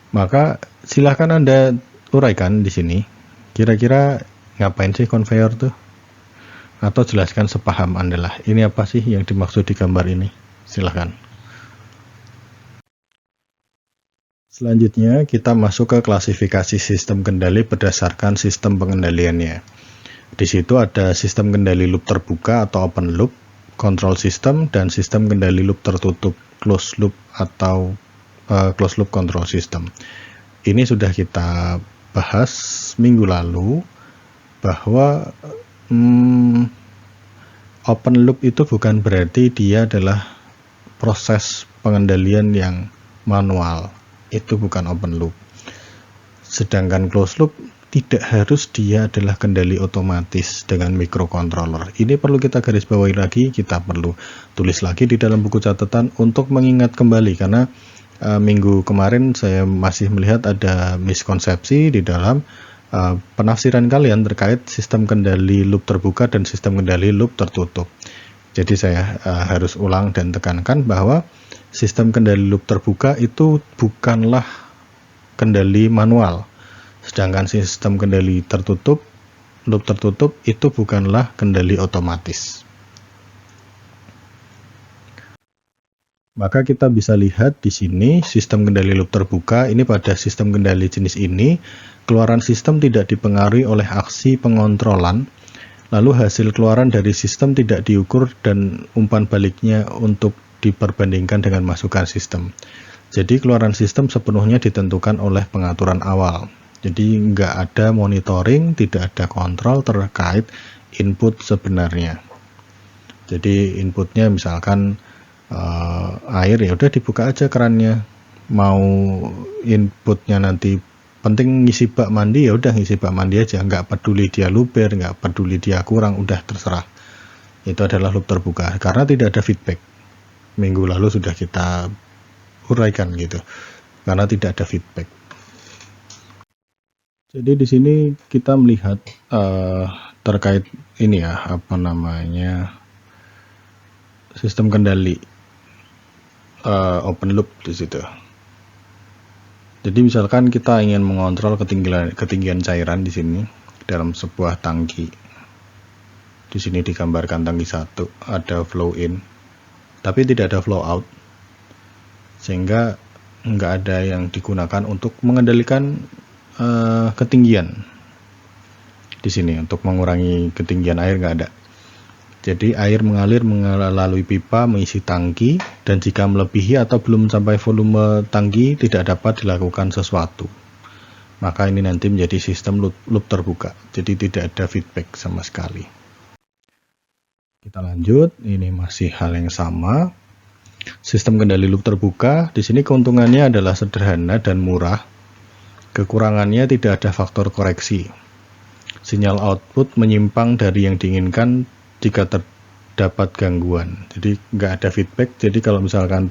Maka silahkan Anda uraikan di sini, kira-kira ngapain sih conveyor tuh? Atau jelaskan sepaham Anda lah, ini apa sih yang dimaksud di gambar ini? Silahkan. Selanjutnya kita masuk ke klasifikasi sistem kendali berdasarkan sistem pengendaliannya. Di situ ada sistem kendali loop terbuka atau open loop, control system dan sistem kendali loop tertutup closed loop atau closed loop control system. Ini sudah kita bahas minggu lalu bahwa open loop itu bukan berarti dia adalah proses pengendalian yang manual. Itu bukan open loop. Sedangkan closed loop tidak harus dia adalah kendali otomatis dengan microcontroller. Ini perlu kita garis bawahi lagi, kita perlu tulis lagi di dalam buku catatan untuk mengingat kembali, karena minggu kemarin saya masih melihat ada miskonsepsi di dalam penafsiran kalian terkait sistem kendali loop terbuka dan sistem kendali loop tertutup. Jadi saya harus ulang dan tekankan bahwa sistem kendali loop terbuka itu bukanlah kendali manual. Sedangkan sistem kendali tertutup, loop tertutup itu bukanlah kendali otomatis. Maka kita bisa lihat di sini sistem kendali loop terbuka ini pada sistem kendali jenis ini, keluaran sistem tidak dipengaruhi oleh aksi pengontrolan, lalu hasil keluaran dari sistem tidak diukur dan umpan baliknya untuk diperbandingkan dengan masukan sistem. Jadi keluaran sistem sepenuhnya ditentukan oleh pengaturan awal. Jadi nggak ada monitoring, tidak ada kontrol terkait input sebenarnya. Jadi inputnya misalkan air, ya udah dibuka aja kerannya. Mau inputnya nanti penting ngisi bak mandi, ya udah ngisi bak mandi aja. Nggak peduli dia luber, nggak peduli dia kurang, udah terserah. Itu adalah loop terbuka karena tidak ada feedback. Minggu lalu sudah kita uraikan gitu, karena tidak ada feedback. Jadi di sini kita melihat terkait ini ya, apa namanya, sistem kendali open loop di situ. Jadi misalkan kita ingin mengontrol ketinggian cairan di sini dalam sebuah tangki. Di sini digambarkan tangki 1, ada flow in, tapi tidak ada flow out, sehingga nggak ada yang digunakan untuk mengendalikan ketinggian di sini. Untuk mengurangi ketinggian air nggak ada. Jadi air mengalir melalui pipa mengisi tangki, dan jika melebihi atau belum sampai volume tangki tidak dapat dilakukan sesuatu. Maka ini nanti menjadi sistem loop terbuka. Jadi tidak ada feedback sama sekali. Kita lanjut, ini masih hal yang sama. Sistem kendali loop terbuka, di sini keuntungannya adalah sederhana dan murah. Kekurangannya tidak ada faktor koreksi. Sinyal output menyimpang dari yang diinginkan jika terdapat gangguan. Jadi nggak ada feedback. Jadi kalau misalkan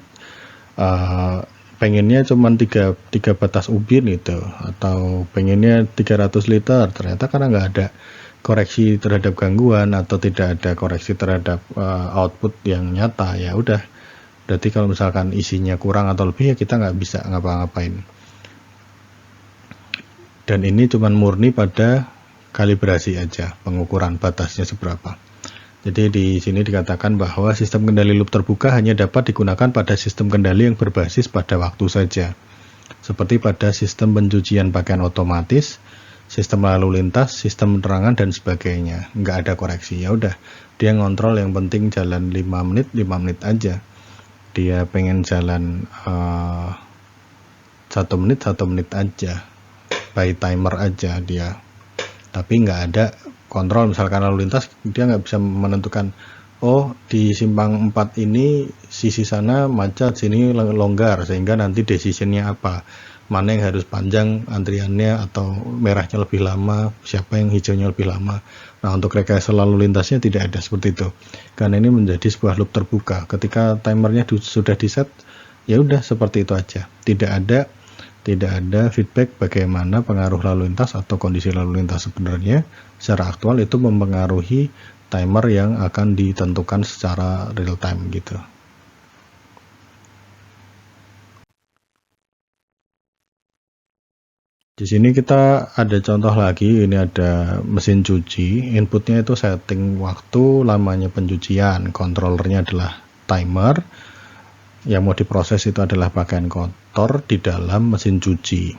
pengennya cuma 3 batas ubin itu, atau pengennya 300 liter, ternyata karena nggak ada koreksi terhadap gangguan atau tidak ada koreksi terhadap output yang nyata, ya udah. Berarti kalau misalkan isinya kurang atau lebih, ya kita nggak bisa ngapa-ngapain. Dan ini cuma murni pada kalibrasi aja, pengukuran batasnya seberapa. Jadi di sini dikatakan bahwa sistem kendali loop terbuka hanya dapat digunakan pada sistem kendali yang berbasis pada waktu saja. Seperti pada sistem pencucian pakaian otomatis, sistem lalu lintas, sistem penerangan dan sebagainya. Nggak ada koreksi, ya udah. Dia ngontrol yang penting jalan 5 menit aja. Dia pengen jalan 1 menit aja. By timer aja dia, tapi nggak ada kontrol. Misalkan lalu lintas, dia nggak bisa menentukan, oh di simpang 4 ini sisi sana macet, sini longgar, sehingga nanti decisionnya apa, mana yang harus panjang antriannya atau merahnya lebih lama, siapa yang hijaunya lebih lama. Nah, untuk rekayasa lalu lintasnya tidak ada seperti itu, karena ini menjadi sebuah loop terbuka. Ketika timernya sudah di set, ya udah seperti itu aja, tidak ada feedback bagaimana pengaruh lalu lintas atau kondisi lalu lintas sebenarnya secara aktual itu mempengaruhi timer yang akan ditentukan secara real time gitu. Di sini kita ada contoh lagi, ini ada mesin cuci, inputnya itu setting waktu, lamanya pencucian, kontrolernya adalah timer, yang mau diproses itu adalah pakaian kotor di dalam mesin cuci.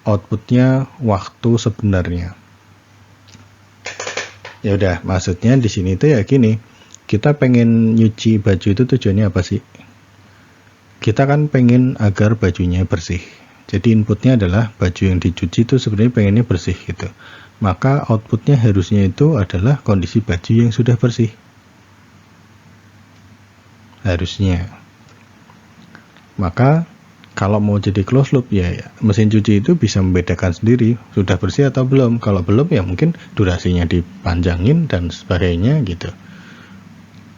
Outputnya waktu sebenarnya. Ya udah, maksudnya di sini itu ya gini, kita pengen nyuci baju itu tujuannya apa sih? Kita kan pengen agar bajunya bersih. Jadi inputnya adalah baju yang dicuci itu sebenarnya pengennya bersih gitu. Maka outputnya harusnya itu adalah kondisi baju yang sudah bersih. Harusnya. Maka kalau mau jadi closed loop ya mesin cuci itu bisa membedakan sendiri sudah bersih atau belum. Kalau belum ya mungkin durasinya dipanjangin dan sebagainya gitu.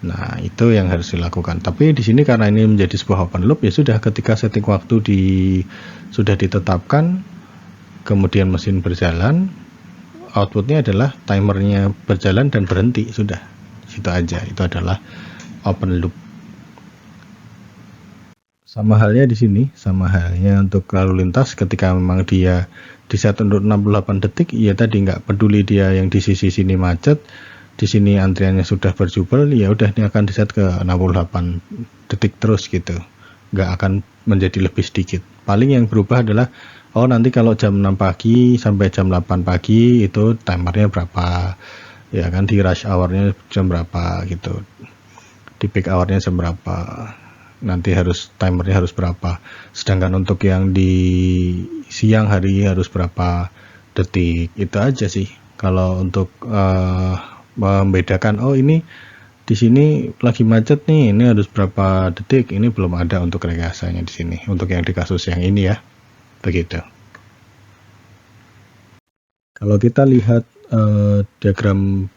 Nah, itu yang harus dilakukan. Tapi di sini karena ini menjadi sebuah open loop, ya sudah ketika setting waktu sudah ditetapkan, kemudian mesin berjalan, outputnya adalah timernya berjalan dan berhenti, sudah. Itu aja, itu adalah open loop. Sama halnya di sini, sama halnya untuk lalu lintas ketika memang dia diset untuk 68 detik, ya tadi nggak peduli dia yang di sisi sini macet, di sini antriannya sudah berjubel, ya udah ini akan diset ke 68 detik terus gitu, nggak akan menjadi lebih sedikit. Paling yang berubah adalah nanti kalau jam 6 pagi sampai jam 8 pagi itu timernya berapa, ya kan, di rush hournya jam berapa gitu, di peak hournya jam berapa, nanti timernya harus berapa. Sedangkan untuk yang di siang hari harus berapa detik. Itu aja sih kalau untuk membedakan ini di sini lagi macet nih, ini harus berapa detik. Ini belum ada untuk rekayasanya di sini untuk yang di kasus yang ini ya, begitu. Kalau kita lihat diagram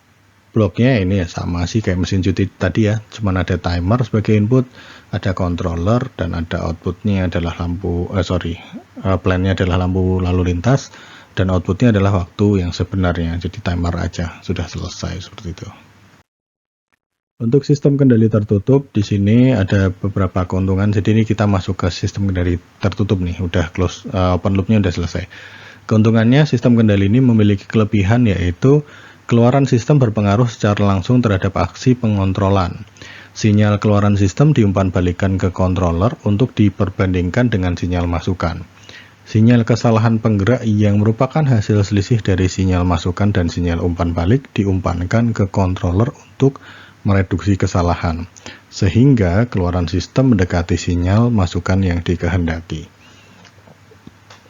bloknya ini ya sama sih kayak mesin cuci tadi ya, cuman ada timer sebagai input, ada controller, dan ada outputnya adalah plan-nya adalah lampu lalu lintas, dan outputnya adalah waktu yang sebenarnya, jadi timer aja, sudah selesai seperti itu. Untuk sistem kendali tertutup di sini ada beberapa keuntungan. Jadi ini kita masuk ke sistem kendali tertutup nih, udah close, open loopnya udah selesai. Keuntungannya sistem kendali ini memiliki kelebihan yaitu keluaran sistem berpengaruh secara langsung terhadap aksi pengontrolan. Sinyal keluaran sistem diumpan balikan ke controller untuk diperbandingkan dengan sinyal masukan. Sinyal kesalahan penggerak yang merupakan hasil selisih dari sinyal masukan dan sinyal umpan balik diumpankan ke controller untuk mereduksi kesalahan, sehingga keluaran sistem mendekati sinyal masukan yang dikehendaki.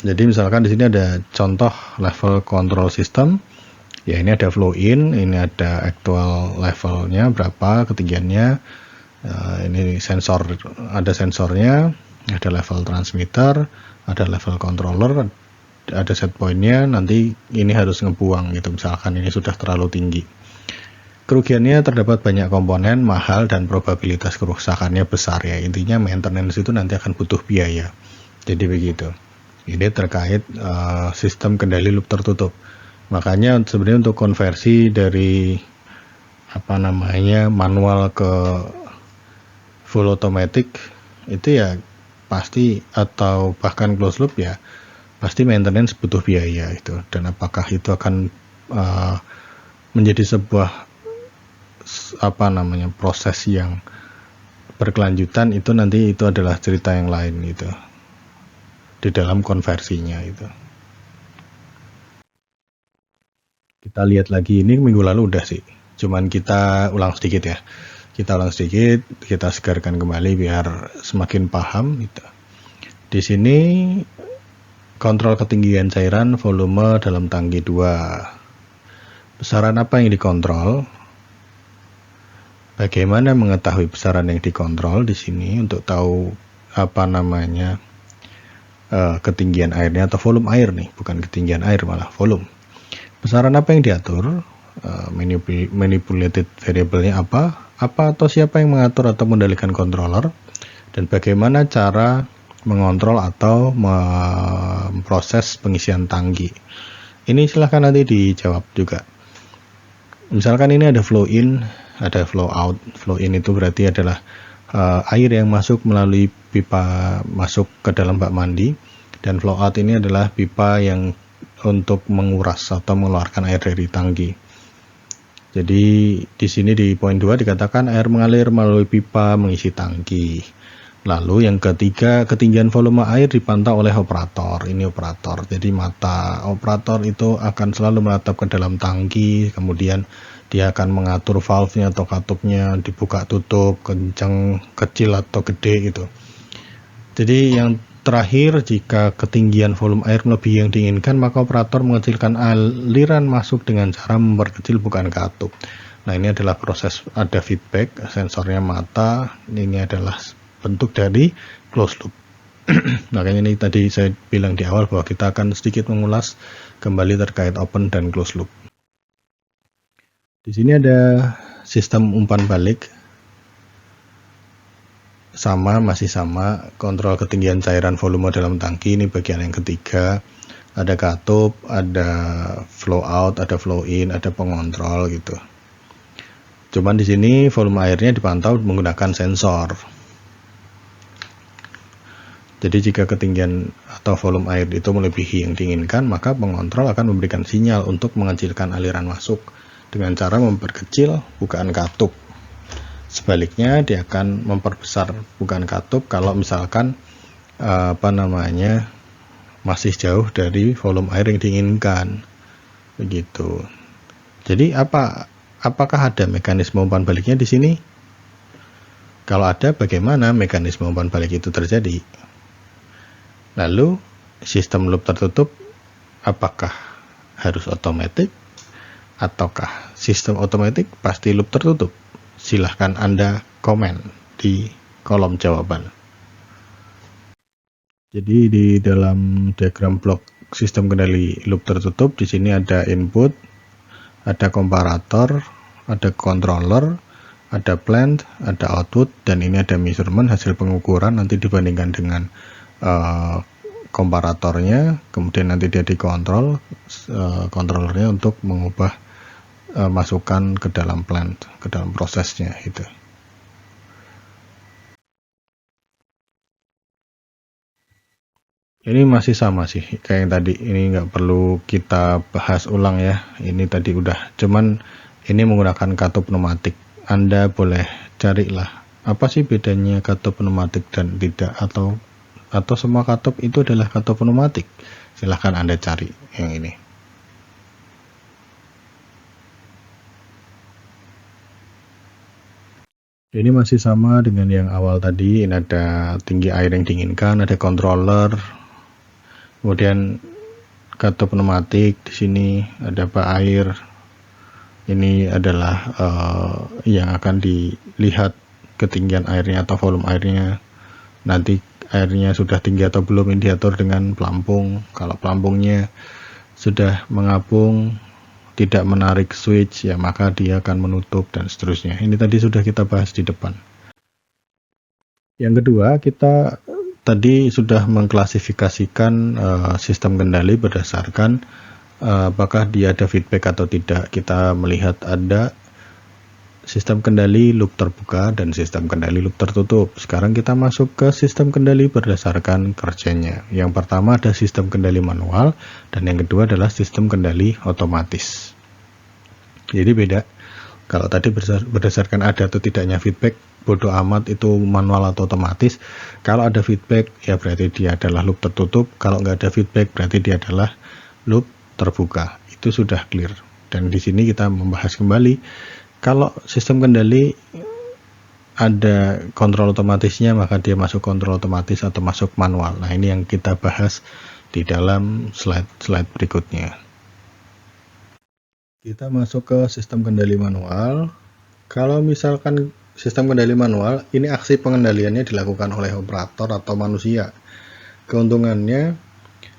Jadi misalkan di sini ada contoh level control system. Ya, ini ada flow in, ini ada actual levelnya berapa, ketinggiannya, ini sensor, ada sensornya, ada level transmitter, ada level controller, ada set pointnya, nanti ini harus ngebuang gitu, misalkan ini sudah terlalu tinggi. Kerugiannya terdapat banyak komponen, mahal, dan probabilitas kerusakannya besar ya, intinya maintenance itu nanti akan butuh biaya, jadi begitu. Ini terkait sistem kendali loop tertutup. Makanya sebenarnya untuk konversi dari manual ke full automatic itu ya pasti, atau bahkan closed loop ya pasti maintenance butuh biaya itu. Dan apakah itu akan menjadi sebuah proses yang berkelanjutan, itu nanti itu adalah cerita yang lain itu di dalam konversinya itu. Kita lihat lagi, ini minggu lalu udah sih, cuman kita ulang sedikit ya, kita segarkan kembali biar semakin paham gitu. Di sini kontrol ketinggian cairan volume dalam tangki 2. Besaran apa yang dikontrol? Bagaimana mengetahui besaran yang dikontrol di sini untuk tahu ketinggian airnya atau volume air nih, bukan ketinggian air malah volume. Besaran apa yang diatur, manipulated variable-nya apa atau siapa yang mengatur atau mengendalikan controller, dan bagaimana cara mengontrol atau memproses pengisian tangki. Ini silahkan nanti dijawab juga. Misalkan ini ada flow in, ada flow out. Flow in itu berarti adalah air yang masuk melalui pipa masuk ke dalam bak mandi, dan flow out ini adalah pipa yang untuk menguras atau mengeluarkan air dari tangki. Jadi di sini di poin 2 dikatakan air mengalir melalui pipa mengisi tangki. Lalu yang ketiga, ketinggian volume air dipantau oleh operator. Ini operator. Jadi mata operator itu akan selalu menatap ke dalam tangki, kemudian dia akan mengatur valve-nya atau katupnya dibuka tutup, kencang, kecil atau gede gitu. Jadi yang terakhir, jika ketinggian volume air melebihi yang diinginkan, maka operator mengecilkan aliran masuk dengan cara memperkecil bukaan katup. Nah, ini adalah proses, ada feedback, sensornya mata, ini adalah bentuk dari closed loop. Makanya ini tadi saya bilang di awal bahwa kita akan sedikit mengulas kembali terkait open dan closed loop. Di sini ada sistem umpan balik, masih sama, kontrol ketinggian cairan volume dalam tangki, ini bagian yang ketiga. Ada katup, ada flow out, ada flow in, ada pengontrol gitu. Cuman di sini volume airnya dipantau menggunakan sensor. Jadi jika ketinggian atau volume air itu melebihi yang diinginkan, maka pengontrol akan memberikan sinyal untuk mengecilkan aliran masuk dengan cara memperkecil bukaan katup. Sebaliknya, dia akan memperbesar bukaan katup kalau misalkan masih jauh dari volume air yang diinginkan. Begitu. Jadi apakah ada mekanisme umpan baliknya di sini? Kalau ada, bagaimana mekanisme umpan balik itu terjadi? Lalu sistem loop tertutup apakah harus otomatis ataukah sistem otomatis pasti loop tertutup? Silahkan Anda komen di kolom jawaban. Jadi di dalam diagram blok sistem kendali loop tertutup, di sini ada input, ada komparator, ada controller, ada plant, ada output, dan ini ada measurement, hasil pengukuran nanti dibandingkan dengan komparatornya, kemudian nanti dia dikontrol controllernya untuk mengubah masukan ke dalam plant, ke dalam prosesnya gitu. Ini masih sama sih kayak yang tadi, ini nggak perlu kita bahas ulang ya, ini tadi udah, cuman ini menggunakan katup pneumatik. Anda boleh carilah apa sih bedanya katup pneumatik dan tidak, atau semua katup itu adalah katup pneumatik. Silahkan Anda cari yang ini. Ini masih sama dengan yang awal tadi. Ini ada tinggi air yang diinginkan, ada controller, kemudian katup pneumatik. Di sini ada bak air. Ini adalah yang akan dilihat ketinggian airnya atau volume airnya. Nanti airnya sudah tinggi atau belum, ini diatur dengan pelampung. Kalau pelampungnya sudah mengapung, tidak menarik switch, ya maka dia akan menutup dan seterusnya. Ini tadi sudah kita bahas di depan. Yang kedua, kita tadi sudah mengklasifikasikan sistem kendali berdasarkan apakah dia ada feedback atau tidak. Kita melihat ada sistem kendali loop terbuka dan sistem kendali loop tertutup. Sekarang kita masuk ke sistem kendali berdasarkan kerjanya. Yang pertama ada sistem kendali manual, dan yang kedua adalah sistem kendali otomatis. Jadi beda. Kalau tadi berdasarkan ada atau tidaknya feedback, bodoh amat itu manual atau otomatis. Kalau ada feedback, ya berarti dia adalah loop tertutup. Kalau nggak ada feedback, berarti dia adalah loop terbuka. Itu sudah clear. Dan di sini kita membahas kembali, kalau sistem kendali ada kontrol otomatisnya, maka dia masuk kontrol otomatis atau masuk manual. Nah, ini yang kita bahas di dalam slide berikutnya. Kita masuk ke sistem kendali manual. Kalau misalkan sistem kendali manual, ini aksi pengendaliannya dilakukan oleh operator atau manusia. Keuntungannya,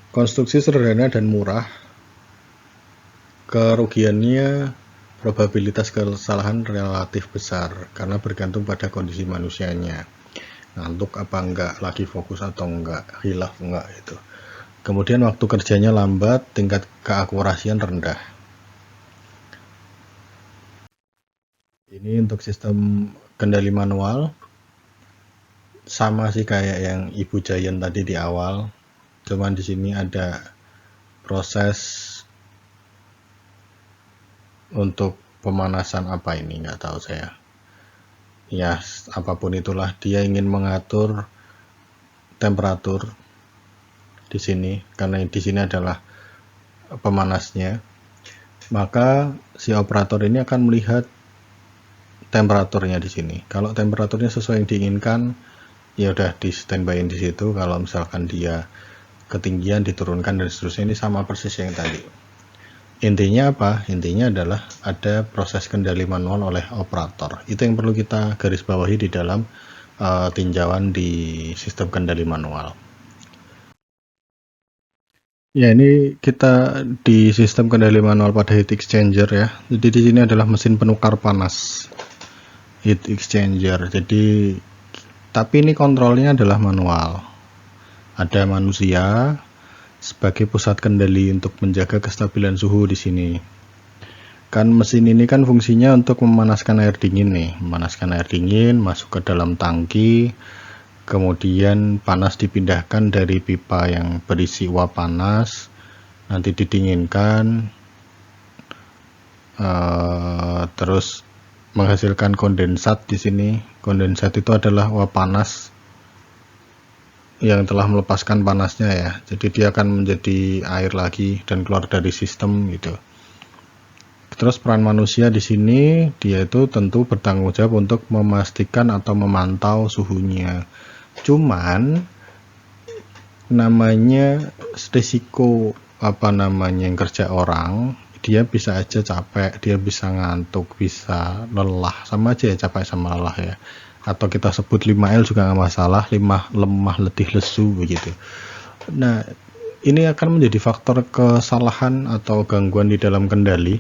konstruksi sederhana dan murah. Kerugiannya, probabilitas kesalahan relatif besar karena bergantung pada kondisi manusianya, ngantuk apa enggak, lagi fokus atau enggak, hilaf enggak itu. Kemudian waktu kerjanya lambat, tingkat keakurasian rendah. Ini untuk sistem kendali manual, sama sih kayak yang Ibu Giant tadi di awal, cuman di sini ada proses untuk pemanasan apa ini, nggak tahu saya. Ya, apapun itulah, dia ingin mengatur temperatur di sini, karena di sini adalah pemanasnya, maka si operator ini akan melihat temperaturnya di sini. Kalau temperaturnya sesuai yang diinginkan, ya udah di standby di situ. Kalau misalkan dia ketinggian, diturunkan dan seterusnya. Ini sama persis yang tadi. Intinya apa? Intinya adalah ada proses kendali manual oleh operator. Itu yang perlu kita garis bawahi di dalam tinjauan di sistem kendali manual. Ya, ini kita di sistem kendali manual pada heat exchanger ya. Jadi di sini adalah mesin penukar panas, heat exchanger. Jadi tapi ini kontrolnya adalah manual. Ada manusia sebagai pusat kendali untuk menjaga kestabilan suhu di sini. Kan mesin ini kan fungsinya untuk memanaskan air dingin nih, memanaskan air dingin masuk ke dalam tangki. Kemudian panas dipindahkan dari pipa yang berisi uap panas, nanti didinginkan, terus menghasilkan kondensat di sini. Kondensat itu adalah uap panas yang telah melepaskan panasnya ya. Jadi dia akan menjadi air lagi dan keluar dari sistem gitu. Terus peran manusia di sini, dia itu tentu bertanggung jawab untuk memastikan atau memantau suhunya. Cuman namanya risiko yang kerja orang, dia bisa aja capek, dia bisa ngantuk, bisa lelah, sama aja ya capek sama lelah ya. Atau kita sebut 5L juga nggak masalah, lemah, letih, lesu begitu. Nah, ini akan menjadi faktor kesalahan atau gangguan di dalam kendali.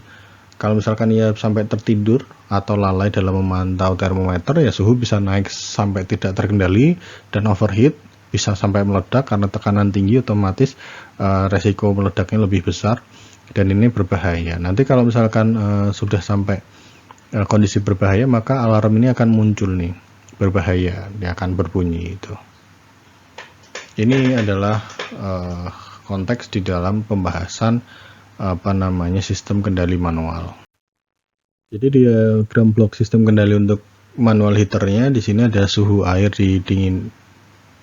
Kalau misalkan ia sampai tertidur atau lalai dalam memantau termometer, ya suhu bisa naik sampai tidak terkendali dan overheat, bisa sampai meledak karena tekanan tinggi, otomatis resiko meledaknya lebih besar dan ini berbahaya. Nanti kalau misalkan sudah sampai kondisi berbahaya, maka alarm ini akan muncul nih, berbahaya, dia akan berbunyi itu. Ini adalah konteks di dalam pembahasan sistem kendali manual. Jadi diagram blok sistem kendali untuk manual heaternya, di sini ada suhu air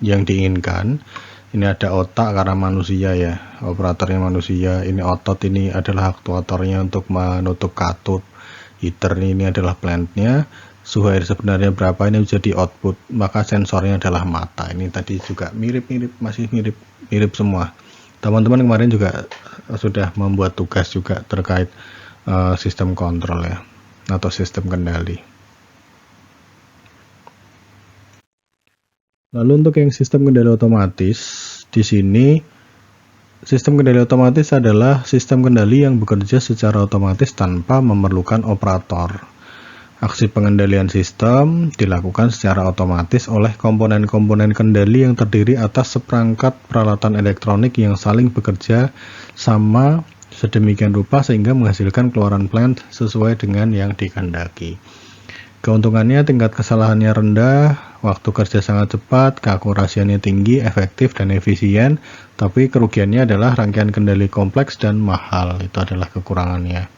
yang diinginkan. Ini ada otak karena manusia ya, operatornya manusia. Ini otot, ini adalah aktuatornya untuk menutup katup. Heater ini adalah plantnya. Suhu air sebenarnya berapa, ini jadi output. Maka sensornya adalah mata. Ini tadi juga masih mirip semua. Teman-teman kemarin juga sudah membuat tugas juga terkait sistem kontrol ya, atau sistem kendali. Lalu untuk yang sistem kendali otomatis, di sini sistem kendali otomatis adalah sistem kendali yang bekerja secara otomatis tanpa memerlukan operator. Aksi pengendalian sistem dilakukan secara otomatis oleh komponen-komponen kendali yang terdiri atas seperangkat peralatan elektronik yang saling bekerja sama sedemikian rupa sehingga menghasilkan keluaran plant sesuai dengan yang dikehendaki. Keuntungannya tingkat kesalahannya rendah, waktu kerja sangat cepat, keakurasiannya tinggi, efektif dan efisien, tapi kerugiannya adalah rangkaian kendali kompleks dan mahal. Itu adalah kekurangannya.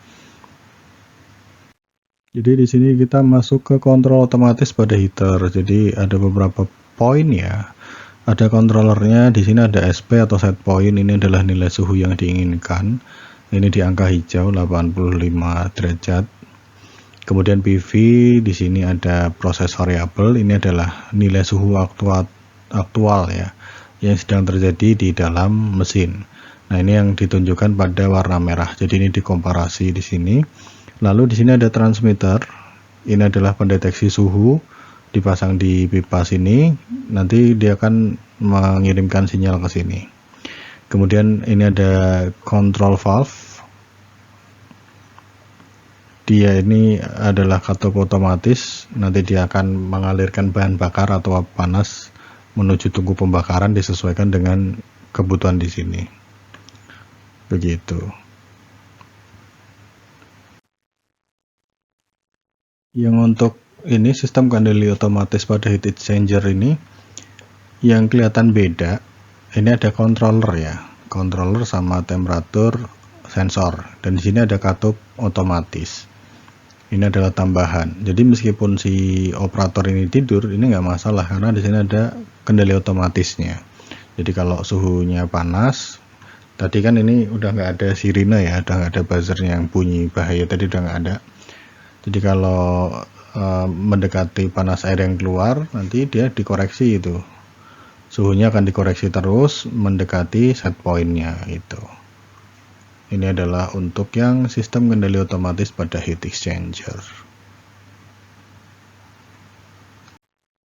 Jadi di sini kita masuk ke kontrol otomatis pada heater. Jadi ada beberapa poin ya. Ada controllernya, di sini ada SP atau set point. Ini adalah nilai suhu yang diinginkan. Ini di angka hijau 85 derajat. Kemudian PV, di sini ada proses variabel. Ini adalah nilai suhu aktual ya, yang sedang terjadi di dalam mesin. Nah, ini yang ditunjukkan pada warna merah. Jadi ini dikomparasi di sini. Lalu di sini ada transmitter. Ini adalah pendeteksi suhu, dipasang di pipa sini. Nanti dia akan mengirimkan sinyal ke sini. Kemudian ini ada control valve. Dia ini adalah katup otomatis. Nanti dia akan mengalirkan bahan bakar atau panas menuju tungku pembakaran disesuaikan dengan kebutuhan di sini. Begitu. Yang untuk ini sistem kendali otomatis pada heat exchanger ini yang kelihatan beda, ini ada controller ya, controller sama temperatur sensor, dan di sini ada katup otomatis. Ini adalah tambahan. Jadi meskipun si operator ini tidur, ini nggak masalah karena di sini ada kendali otomatisnya. Jadi kalau suhunya panas, tadi kan ini udah nggak ada sirine ya, udah nggak ada buzzernya yang bunyi bahaya tadi, udah nggak ada. Jadi kalau mendekati panas air yang keluar, nanti dia dikoreksi itu. Suhunya akan dikoreksi terus mendekati set point-nya itu. Ini adalah untuk yang sistem kendali otomatis pada heat exchanger.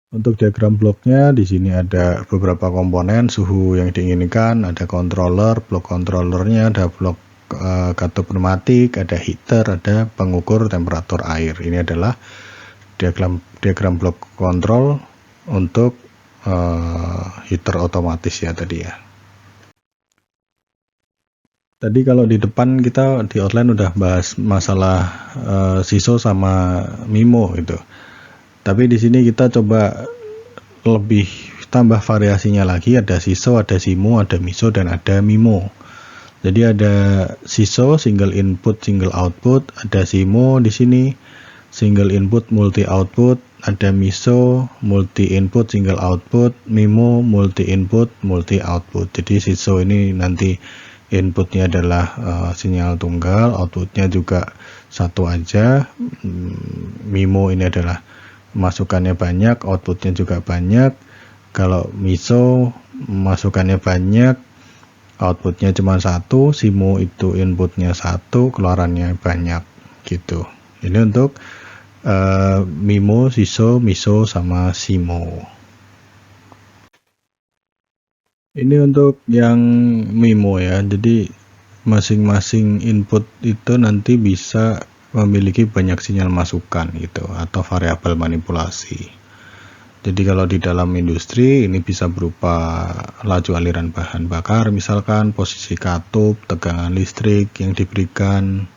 Untuk diagram bloknya, di sini ada beberapa komponen suhu yang diinginkan, ada controller, blok controllernya, ada blok katup pneumatik, ada heater, ada pengukur temperatur air. Ini adalah diagram blok kontrol untuk heater otomatis ya tadi ya. Tadi kalau di depan kita di outline udah bahas masalah SISO sama MIMO gitu. Tapi di sini kita coba lebih tambah variasinya lagi, ada SISO, ada SIMO, ada MISO, dan ada MIMO. Jadi ada SISO, single input, single output, ada SIMO di sini, single input, multi output, ada MISO, multi input, single output, MIMO, multi input, multi output. Jadi SISO ini nanti inputnya adalah sinyal tunggal, outputnya juga satu aja. MIMO ini adalah masukannya banyak, outputnya juga banyak. Kalau MISO masukannya banyak, outputnya cuma satu, SIMO itu inputnya satu, keluarannya banyak gitu. Ini untuk MIMO, SISO, MISO, sama SIMO. Ini untuk yang MIMO ya, jadi masing-masing input itu nanti bisa memiliki banyak sinyal masukan gitu, atau variabel manipulasi. Jadi kalau di dalam industri ini bisa berupa laju aliran bahan bakar, misalkan posisi katup, tegangan listrik yang diberikan,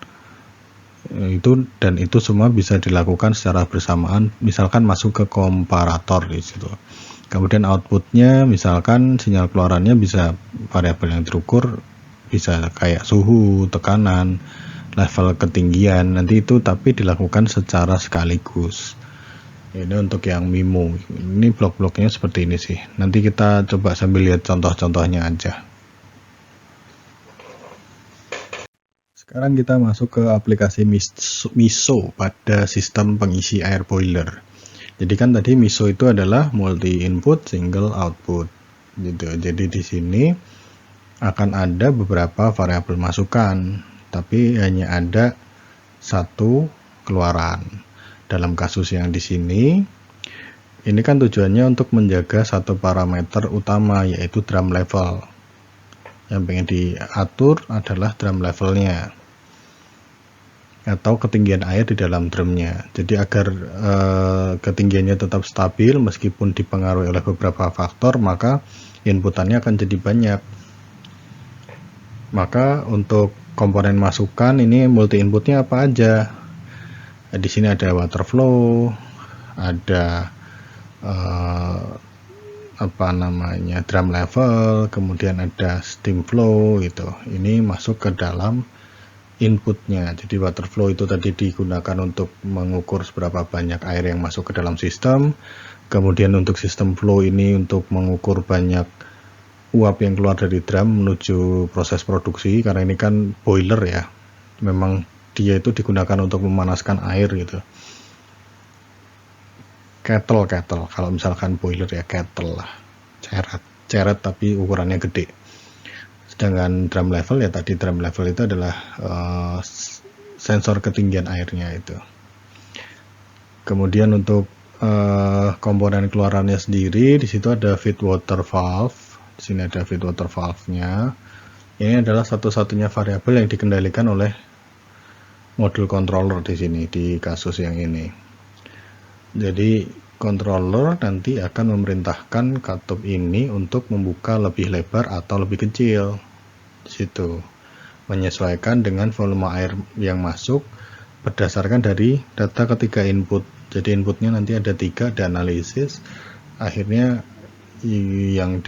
itu dan itu semua bisa dilakukan secara bersamaan, misalkan masuk ke komparator di situ. Kemudian outputnya misalkan sinyal keluarannya bisa variabel yang terukur, bisa kayak suhu, tekanan, level ketinggian, nanti itu tapi dilakukan secara sekaligus. Ini untuk yang MIMO. Ini blok-bloknya seperti ini sih. Nanti kita coba sambil lihat contoh-contohnya aja. Sekarang kita masuk ke aplikasi MISO pada sistem pengisi air boiler. Jadi kan tadi MISO itu adalah multi input single output gitu. Jadi di sini akan ada beberapa variabel masukan, tapi hanya ada satu keluaran. Dalam kasus yang di sini, ini kan tujuannya untuk menjaga satu parameter utama, yaitu drum level. Yang pengen diatur adalah drum levelnya, atau ketinggian air di dalam drumnya. Jadi agar ketinggiannya tetap stabil meskipun dipengaruhi oleh beberapa faktor, maka inputannya akan jadi banyak. Maka untuk komponen masukan ini multi inputnya apa aja? Di sini ada water flow, ada drum level, kemudian ada steam flow gitu. Ini masuk ke dalam inputnya. Jadi water flow itu tadi digunakan untuk mengukur seberapa banyak air yang masuk ke dalam sistem. Kemudian untuk sistem flow ini untuk mengukur banyak uap yang keluar dari drum menuju proses produksi, karena ini kan boiler ya. Memang dia itu digunakan untuk memanaskan air gitu. Kettle kalau misalkan boiler ya kettle lah, ceret tapi ukurannya gede. Sedangkan drum level ya tadi drum level itu adalah sensor ketinggian airnya itu. Kemudian untuk komponen keluarannya sendiri, di situ ada feed water valve. Di sini ada feed water valve-nya. Ini adalah satu-satunya variabel yang dikendalikan oleh modul controller di sini di kasus yang ini. Jadi controller nanti akan memerintahkan katup ini untuk membuka lebih lebar atau lebih kecil. Di situ menyesuaikan dengan volume air yang masuk berdasarkan dari data ketiga input. Jadi inputnya nanti ada 3, ada analisis. Akhirnya yang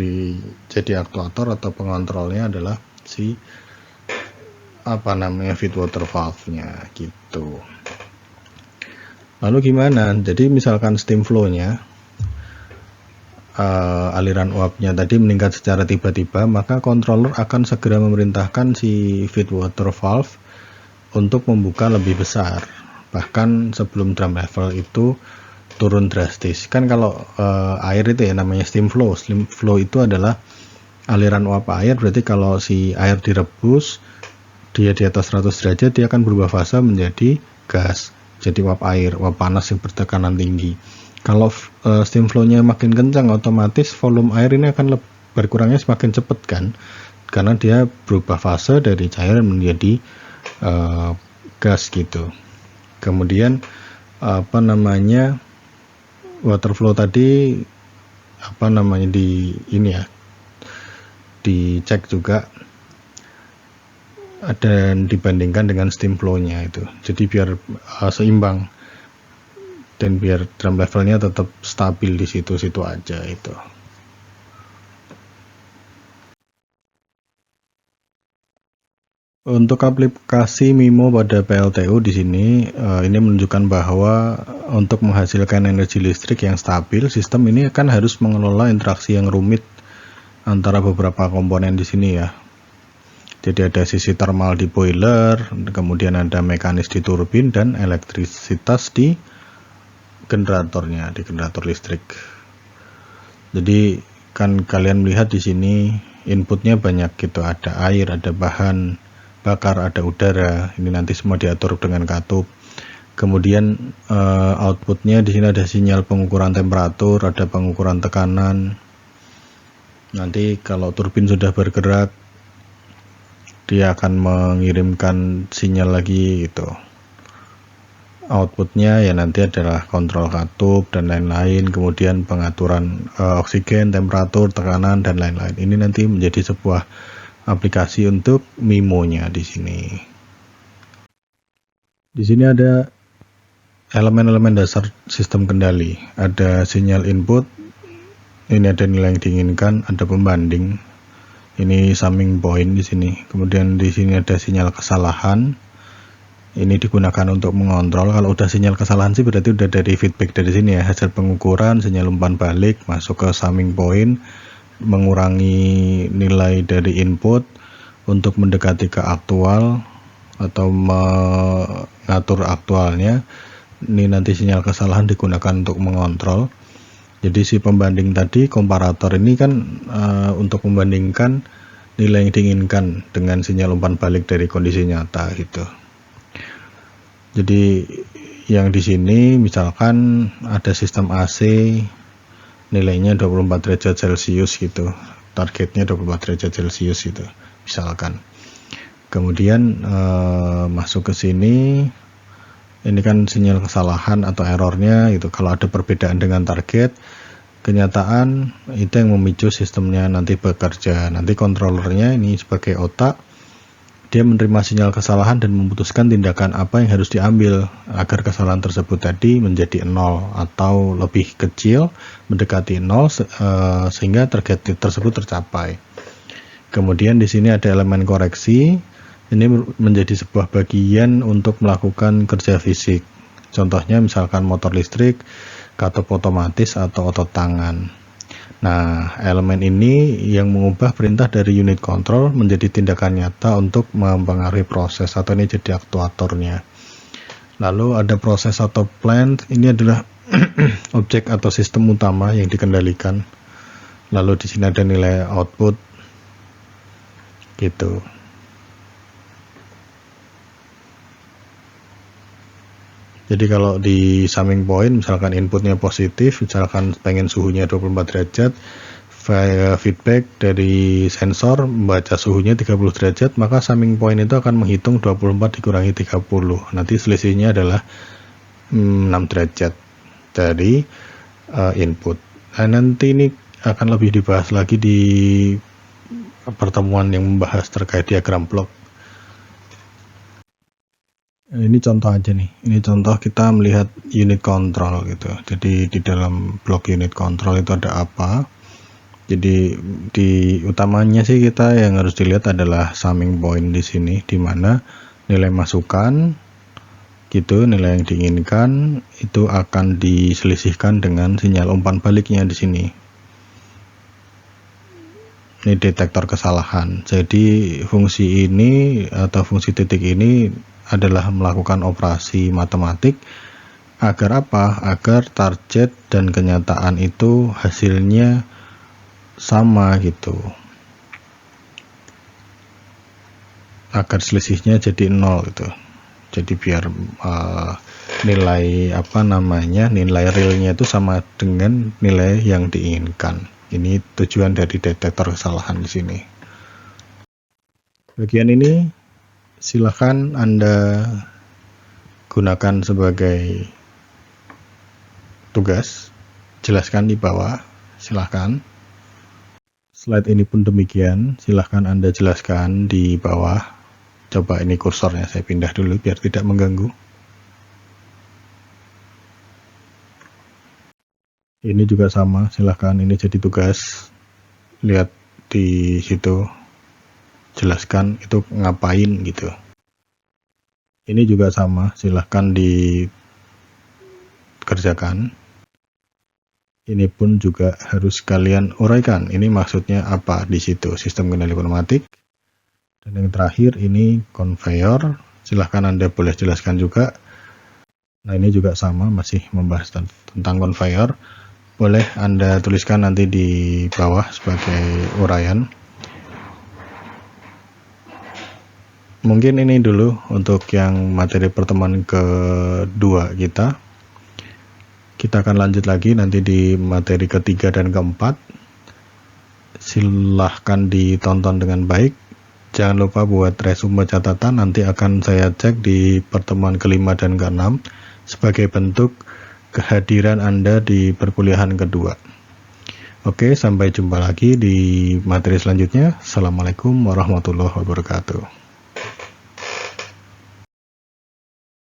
jadi aktuator atau pengontrolnya adalah si feed water valve-nya gitu. Lalu gimana? Jadi misalkan steam flow-nya aliran uapnya tadi meningkat secara tiba-tiba, maka controller akan segera memerintahkan si feed water valve untuk membuka lebih besar, bahkan sebelum drum level itu turun drastis. Kan kalau air itu ya namanya steam flow. Steam flow itu adalah aliran uap air, berarti kalau si air direbus dia di atas 100 derajat, dia akan berubah fase menjadi gas, jadi uap air, uap panas yang bertekanan tinggi. Kalau steam flow-nya makin kencang, otomatis volume air ini akan berkurangnya semakin cepat kan, karena dia berubah fase dari cair menjadi gas gitu. Kemudian water flow tadi dicek juga dan dibandingkan dengan steam flow-nya itu, jadi biar seimbang dan biar drum levelnya tetap stabil di situ-situ aja itu. Untuk aplikasi MIMO pada PLTU di sini, ini menunjukkan bahwa untuk menghasilkan energi listrik yang stabil, sistem ini kan harus mengelola interaksi yang rumit antara beberapa komponen di sini ya. Jadi ada sisi thermal di boiler, kemudian ada mekanis di turbin, dan elektrisitas di generatornya, di generator listrik. Jadi kan kalian melihat di sini inputnya banyak gitu, ada air, ada bahan bakar, ada udara. Ini nanti semua diatur dengan katup. Kemudian outputnya di sini ada sinyal pengukuran temperatur, ada pengukuran tekanan. Nanti kalau turbin sudah bergerak, dia akan mengirimkan sinyal lagi gitu. Outputnya ya nanti adalah kontrol katup dan lain-lain, kemudian pengaturan oksigen, temperatur, tekanan, dan lain-lain. Ini nanti menjadi sebuah aplikasi untuk MIMO-nya di sini. Di sini ada elemen-elemen dasar sistem kendali. Ada sinyal input, ini ada nilai yang diinginkan, ada pembanding. Ini summing point di sini. Kemudian di sini ada sinyal kesalahan. Ini digunakan untuk mengontrol. Kalau udah sinyal kesalahan sih berarti udah dari feedback dari sini ya, hasil pengukuran, sinyal umpan balik masuk ke summing point, mengurangi nilai dari input untuk mendekati ke aktual atau mengatur aktualnya. Ini nanti sinyal kesalahan digunakan untuk mengontrol. Jadi si pembanding tadi, komparator ini kan untuk membandingkan nilai yang diinginkan dengan sinyal umpan balik dari kondisi nyata gitu. Jadi yang di sini misalkan ada sistem AC, nilainya 24 derajat Celcius gitu, targetnya 24 derajat Celcius gitu misalkan. Kemudian masuk ke sini, ini kan sinyal kesalahan atau errornya itu. Kalau ada perbedaan dengan target, kenyataan itu yang memicu sistemnya nanti bekerja. Nanti kontrolernya ini sebagai otak, dia menerima sinyal kesalahan dan memutuskan tindakan apa yang harus diambil agar kesalahan tersebut tadi menjadi 0 atau lebih kecil, mendekati 0 sehingga target tersebut tercapai. Kemudian di sini ada elemen koreksi. Ini menjadi sebuah bagian untuk melakukan kerja fisik. Contohnya misalkan motor listrik, katup otomatis atau otot tangan. Nah, elemen ini yang mengubah perintah dari unit control menjadi tindakan nyata untuk mempengaruhi proses, atau ini jadi aktuatornya. Lalu ada proses atau plant, ini adalah objek atau sistem utama yang dikendalikan. Lalu di sini ada nilai output gitu. Jadi kalau di summing point misalkan inputnya positif, misalkan pengen suhunya 24 derajat, feedback dari sensor membaca suhunya 30 derajat, maka summing point itu akan menghitung 24 dikurangi 30. Nanti selisihnya adalah 6 derajat dari input. Nah, nanti ini akan lebih dibahas lagi di pertemuan yang membahas terkait diagram blok. Ini contoh aja nih, ini contoh kita melihat unit control gitu. Jadi di dalam blok unit control itu ada apa. Jadi di utamanya sih kita yang harus dilihat adalah summing point di sini, di mana nilai masukan gitu, nilai yang diinginkan itu akan diselisihkan dengan sinyal umpan baliknya di sini. Ini detektor kesalahan. Jadi fungsi ini atau fungsi titik ini adalah melakukan operasi matematik agar apa? Agar target dan kenyataan itu hasilnya sama gitu. Agar selisihnya jadi 0 gitu. Jadi biar nilai nilai realnya itu sama dengan nilai yang diinginkan. Ini tujuan dari detektor kesalahan di sini. Bagian ini silakan Anda gunakan sebagai tugas. Jelaskan di bawah, silakan. Slide ini pun demikian, silahkan Anda jelaskan di bawah. Coba ini kursornya saya pindah dulu biar tidak mengganggu. Ini juga sama, silahkan ini jadi tugas. Lihat di situ, jelaskan itu ngapain gitu. Ini juga sama, silahkan dikerjakan. Ini pun juga harus kalian uraikan. Ini maksudnya apa di situ, sistem kendali pneumatik. Dan yang terakhir ini conveyor. Silahkan Anda boleh jelaskan juga. Nah ini juga sama, masih membahas tentang conveyor. Boleh Anda tuliskan nanti di bawah sebagai uraian. Mungkin ini dulu untuk yang materi pertemuan kedua kita. Kita akan lanjut lagi nanti di materi ketiga dan keempat. Silahkan ditonton dengan baik. Jangan lupa buat resume catatan, nanti akan saya cek di pertemuan kelima dan keenam sebagai bentuk kehadiran Anda di perkuliahan kedua. Oke, sampai jumpa lagi di materi selanjutnya. Assalamualaikum warahmatullahi wabarakatuh.